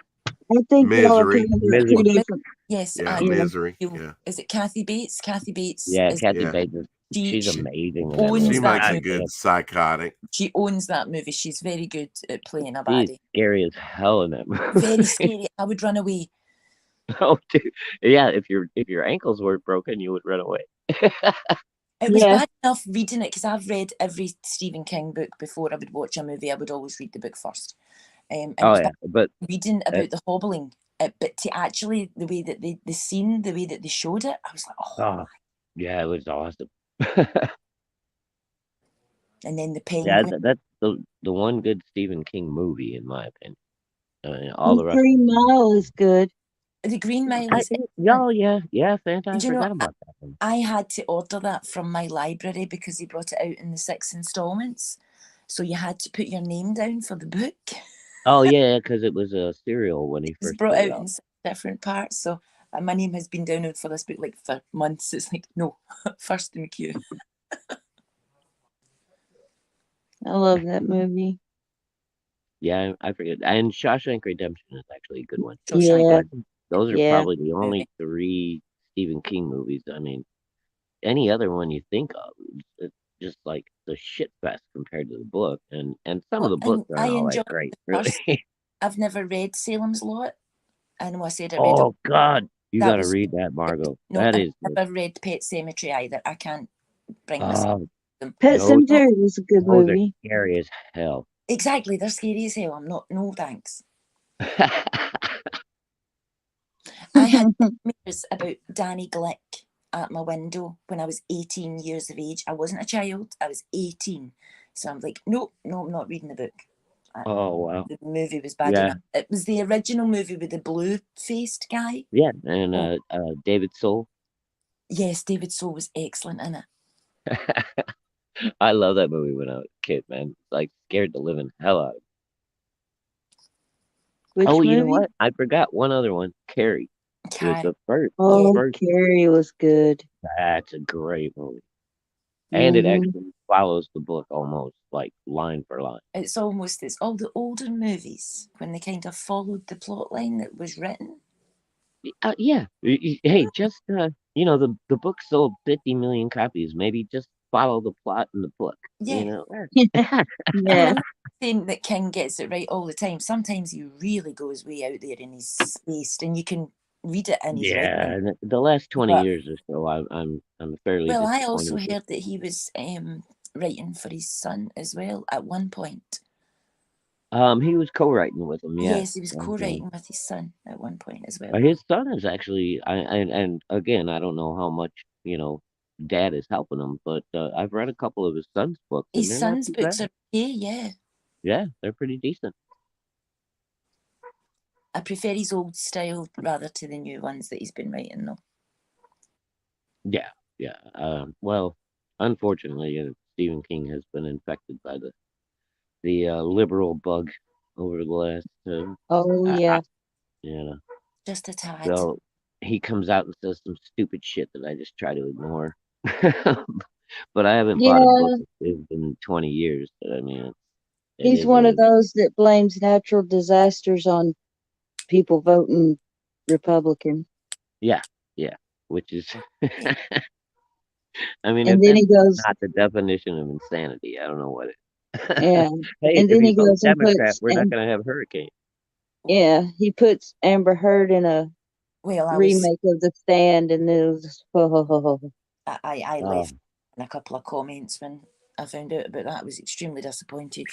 I think Misery. Two different. Yes. Yeah, Misery. Yeah. Is it Kathy Bates? Kathy Bates. Yeah, Kathy Bates. She's amazing. She makes a good psychotic. She owns that movie. She's very good at playing a baddie. She's scary as hell in that movie. Very scary. I would run away. Oh, dude. Yeah, if your ankles weren't broken, you would run away. It was bad enough reading it, because I've read every Stephen King book before I would watch a movie. I would always read the book first. But reading about the hobbling, but to actually the way that the scene, the way that they showed it, I was like, oh yeah, it was awesome. And then the penguin. Yeah, that's the one good Stephen King movie, in my opinion. All the rest. Green Mile is good. The Green Mile is yeah, fantastic. I forgot about that one. I had to order that from my library because he brought it out in the 6 installments, so you had to put your name down for the book. Oh yeah, because it was a serial when he first brought out in different parts. So my name has been down for this book like for months. It's like, no, first in the queue. I love that movie. Yeah, I forget. And Shawshank Redemption is actually a good one. Yeah. Those are probably the only 3 Stephen King movies. I mean, any other one you think of, it's just like the shit fest compared to the book. And some of the books are all like great. Really. I've never read Salem's Lot. I know I said I read. Oh God, you got to read that, Margot. No, I've never read Pet Sematary either. I can't bring myself. Pet Sematary was a good movie. They're scary as hell. Exactly, they're scary as hell. I'm not. No thanks. I had nightmares about Danny Glick at my window when I was 18 years of age. I wasn't a child. I was 18. So I'm like, no, I'm not reading the book. Oh, wow. The movie was bad enough. It was the original movie with the blue-faced guy. Yeah, and David Soul. Yes, David Soul was excellent in it. I love that movie when I was a kid, man. Like, scared the living hell out of me. Which you know what? I forgot one other one. Carrie. Was the first. Carrie was good. That's a great movie. And it actually follows the book almost, like line for line. It's all the older movies when they kind of followed the plot line that was written. Yeah. Hey, just the book sold 50 million copies. Maybe just follow the plot in the book. Yeah. Yeah. Saying that King gets it right all the time. Sometimes he really goes way out there in his space, and you can read it in his writing. The last 20 years or so, I'm fairly. Well, I also heard that he was writing for his son as well at one point. He was co-writing with him. Yes, he was co-writing with his son at one point as well. His son is actually, and again, I don't know how much Dad is helping him, but I've read a couple of his son's books. His son's books are okay, yeah, they're pretty decent. I prefer his old style rather to the new ones that he's been writing, though. Yeah, yeah. Well, unfortunately, Stephen King has been infected by the liberal bug over the last. Oh yeah. You know, Just a tad. so he comes out and says some stupid shit that I just try to ignore. But I haven't bought a book in 20 years. But I mean, he's one of those that blames natural disasters on people voting Republican. Yeah, yeah. Which is, I mean, And if then that's he goes, not the definition of insanity, I don't know what it. yeah. Hey, And if then you he vote goes and Democrat, puts, we're not and going to have hurricane. yeah, he puts Amber Heard in a remake of The Stand, and it was, I left in a couple of comments when I found out about that. I was extremely disappointed.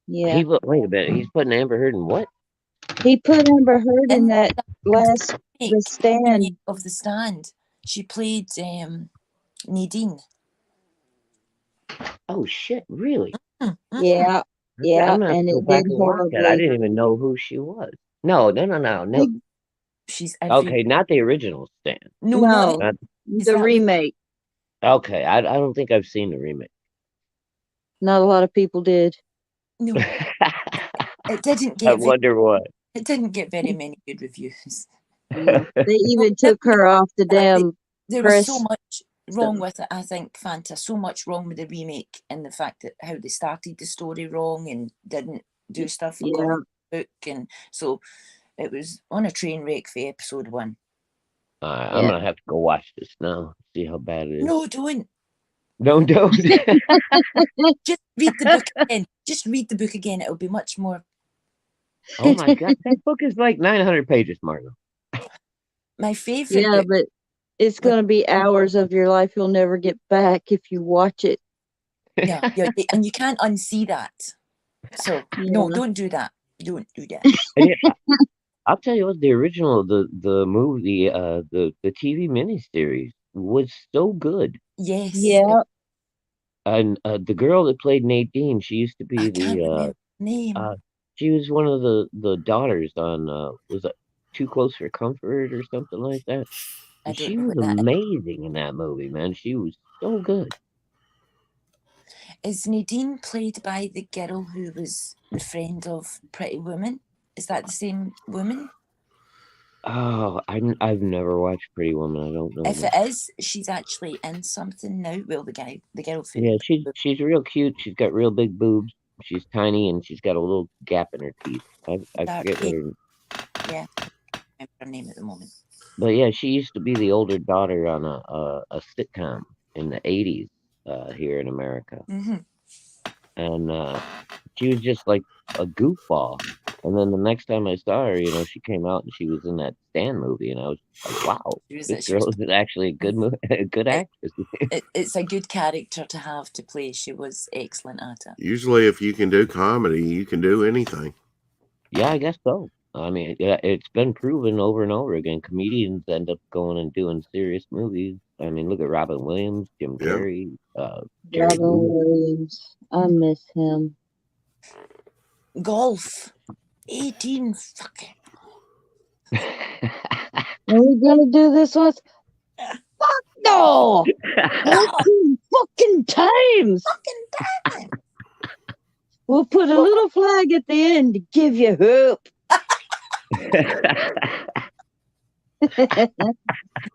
Yeah. Wait a minute. He's putting Amber Heard in what? He put Amber Heard in that last The Stand. Of The Stand. She played Nadine. Oh shit! Really? Mm-hmm. Yeah, yeah, I'm gonna and go it back did and watch that. I horribly. didn't even know who she was. No. She's okay, not the original Stand. No, the remake. Okay, I don't think I've seen the remake. Not a lot of people did. No, it didn't get. I wonder why. It didn't get very many good reviews. Yeah. They even took her off the damn there press. was so much wrong with it, I think, Fanta. So much wrong with the remake, and the fact that how they started the story wrong and didn't do stuff according to the book, and so it was on a train wreck for episode 1. I'm gonna have to go watch this now. See how bad it is. No, don't. No, don't. Just read the book again. Just read the book again. It'll be much more. Oh my god, that book is like 900 pages, Margo. My favorite. Yeah, but it's going to be hours of your life you'll never get back if you watch it. Yeah, and you can't unsee that. So no, don't do that. Don't do that. I'll tell you what, the original, the movie, the TV miniseries was so good. Yes. Yeah. And the girl that played Nadine, she used to be name. She was one of the daughters on was it Too Close for Comfort or something like that. And she was amazing in that movie, man. She was so good. Is Nadine played by the girl who was the friend of Pretty Woman? Is that the same woman? Oh, I've never watched Pretty Woman. I don't know. If it is, she's actually in something now. Well, the girl. Yeah, she's real cute. She's got real big boobs. She's tiny and she's got a little gap in her teeth. I forget what her. Yeah, I remember her name at the moment. But yeah, she used to be the older daughter on a sitcom in the 80s here in America. Mm-hmm. And she was just like a goofball. And then the next time I saw her, she came out and she was in that Stan movie, and I was like, "Wow, this girl is actually a good actress." It's a good character to have to play. She was excellent at it. Usually, if you can do comedy, you can do anything. Yeah, I guess so. I mean, it's been proven over and over again. Comedians end up going and doing serious movies. I mean, look at Robin Williams, Jim Carrey, Robin Williams. I miss him. Golf. 18 fucking. Are we gonna do this one? Fuck no! 18 fucking times! We'll put a little flag at the end to give you hope.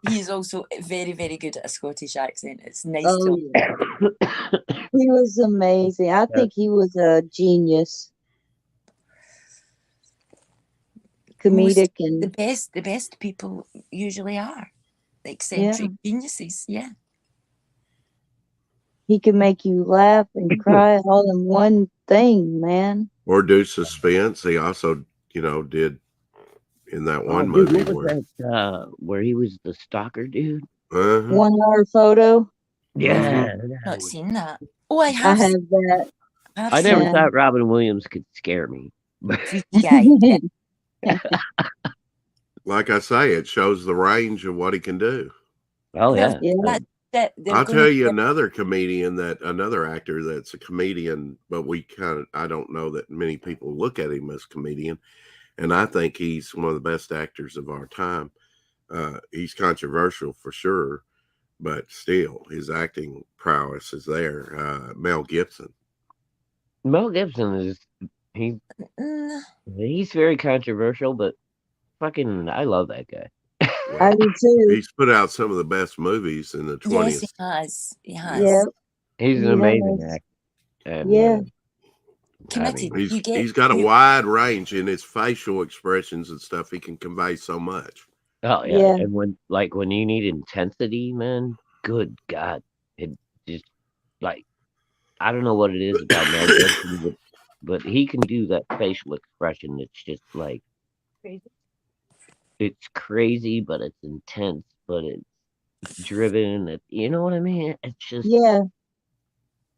He's also very, very good at a Scottish accent. It's nice He was amazing. I think he was a genius. Comedic and the best people usually are eccentric geniuses. Yeah. He can make you laugh and cry all in one thing, man. Or do suspense. He also, did in that one movie where he was the stalker dude. 1 Hour Photo. Yeah, I've not seen that. Oh, I have that. I never thought Robin Williams could scare me. Like I say, it shows the range of what he can do. Oh yeah. I'll tell you another actor that's a comedian, but I don't know that many people look at him as a comedian, and I think he's one of the best actors of our time. He's controversial for sure, but still, his acting prowess is there. Mel Gibson. Mel Gibson is he's very controversial, but fucking I love that guy. I do too. He's put out some of the best movies in the 20th. Yes, he has. Yeah. He's an amazing actor. And, yeah. Committed. He's got a wide range in his facial expressions and stuff. He can convey so much. Oh yeah. And when you need intensity, man, good God, it just like I don't know what it is about Mel Gibson, but he can do that facial expression. It's just like crazy. It's crazy, but it's intense, but it's driven. You know what I mean? It's just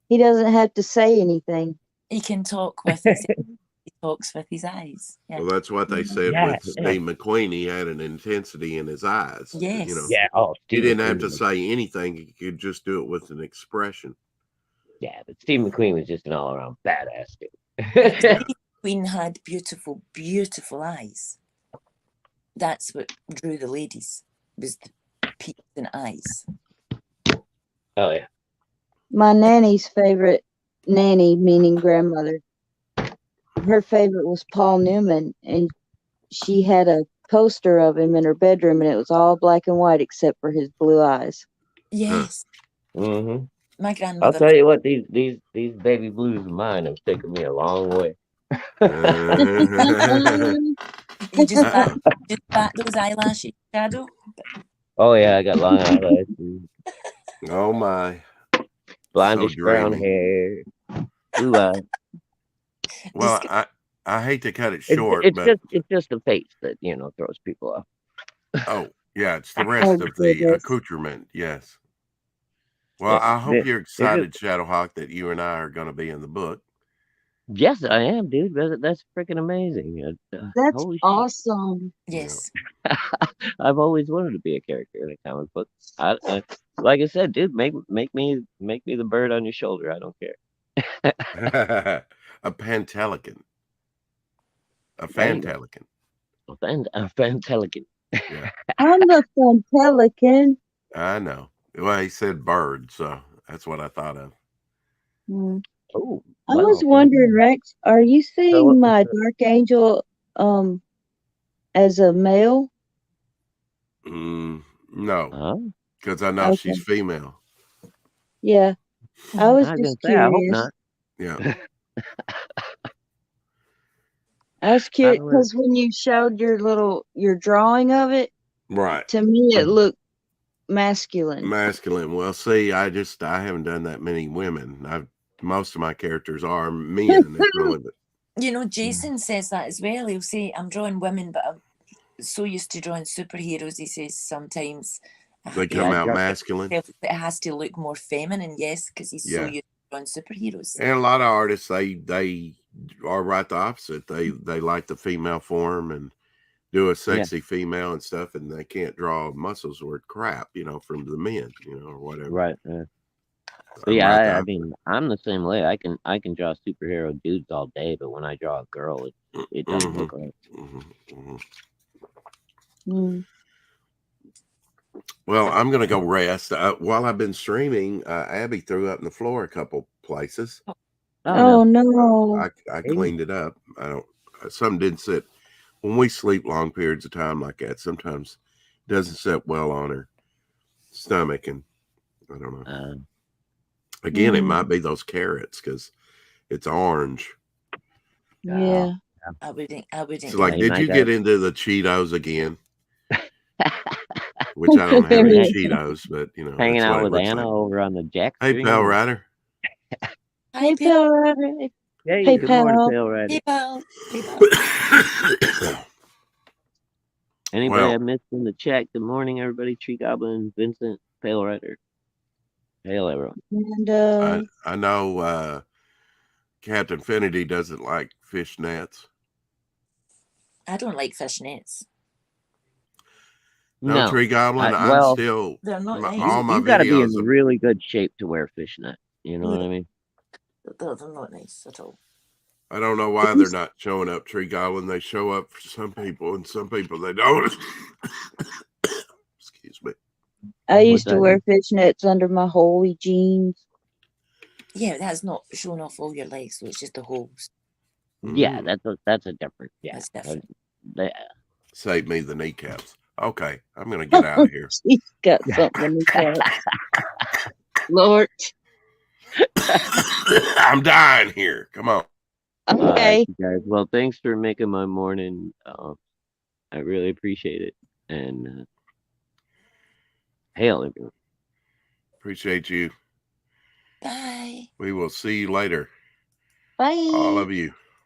He doesn't have to say anything. He can talk with his he talks with his eyes. Yeah. Well, that's what they said with Steve McQueen. He had an intensity in his eyes. Yes. You know, Oh, he didn't have to say anything. He could just do it with an expression. Yeah, but Steve McQueen was just an all-around badass dude. Steve McQueen had beautiful, beautiful eyes. That's what drew the ladies, was the peaks in eyes. Oh yeah. My nanny's favorite, nanny meaning grandmother, her favorite was Paul Newman, and she had a poster of him in her bedroom, and it was all black and white except for his blue eyes. Yes. Mm-hmm. My grandmother. I'll tell you what, these baby blues of mine have taken me a long way. You just back those eyelashes, Shadow? Oh yeah, I got long eyelashes. Oh my. Blondish brown hair. Blue eyes. Well, I hate to cut it short, it's just the face that throws people off. Oh yeah, it's the rest of the accoutrement. Yes. Well, I hope you're excited, Shadowhawk, that you and I are going to be in the book. Yes, I am, dude. That's freaking amazing. That's awesome. Yes. I've always wanted to be a character in a comic book. Like I said, dude, make me the bird on your shoulder. I don't care. A Pantelican. A Fantelican. A Fantelican. Yeah. I'm the Fantelican. I know. Well, he said bird, so that's what I thought of. Oh, I was wondering, Rex, are you seeing my Dark Angel as a male? No, because I know she's female. Yeah, I was just curious. I hope not. Yeah. I was curious because when you showed your drawing of it, right, to me it looked masculine. Well, see, I haven't done that many women. Most of my characters are men. Jason says that as well. He'll say, I'm drawing women, but I'm so used to drawing superheroes. He says sometimes they come out masculine. It has to look more feminine, yes, because he's so used to drawing superheroes. And a lot of artists, they are right the opposite. They like the female form and do a sexy female and stuff, and they can't draw muscles or crap, from the men, or whatever. Right. Yeah, I mean, I'm the same way. I can draw superhero dudes all day, but when I draw a girl, it doesn't look right. Well, I'm gonna go rest. While I've been streaming, Abby threw up on the floor a couple places. Oh no! I cleaned it up. Some didn't sit. When we sleep long periods of time like that, sometimes it doesn't sit well on her stomach, and I don't know. Again, it might be those carrots because it's orange. Yeah. I wouldn't. It's like, did you get into the Cheetos again? Which I don't have any Cheetos, but hanging out with Anna over on the Jack. Hey, Pale Rider. Hey, Pale Rider. Hey, good morning, Pale Rider. Hey, Pal. Anybody I missed in the chat? Good morning, everybody. Tree Goblin, Vincent, Pale Rider. Hail, everyone. And I know Captain Finity doesn't like fish nets. I don't like fish nets. No, Tree Goblin. I'm still. They're not nice. All my you've got to be in really good shape to wear fishnet. You know what I mean? They're not nice at all. I don't know why they're not showing up, Tree Goblin. They show up for some people, and some people they don't. Excuse me. I used that to wear mean? fishnets under my holey jeans. Yeah, that's not showing off all your legs, so it's just the holes. Yeah, that's a different. Yeah, That's different. Save me the kneecaps. Okay, I'm gonna get out of here. She's got something in the Lord. I'm dying here. Come on. Okay. Guys. Well, thanks for making my morning. I really appreciate it. And hail, everyone. Appreciate you. Bye. We will see you later. Bye. All of you.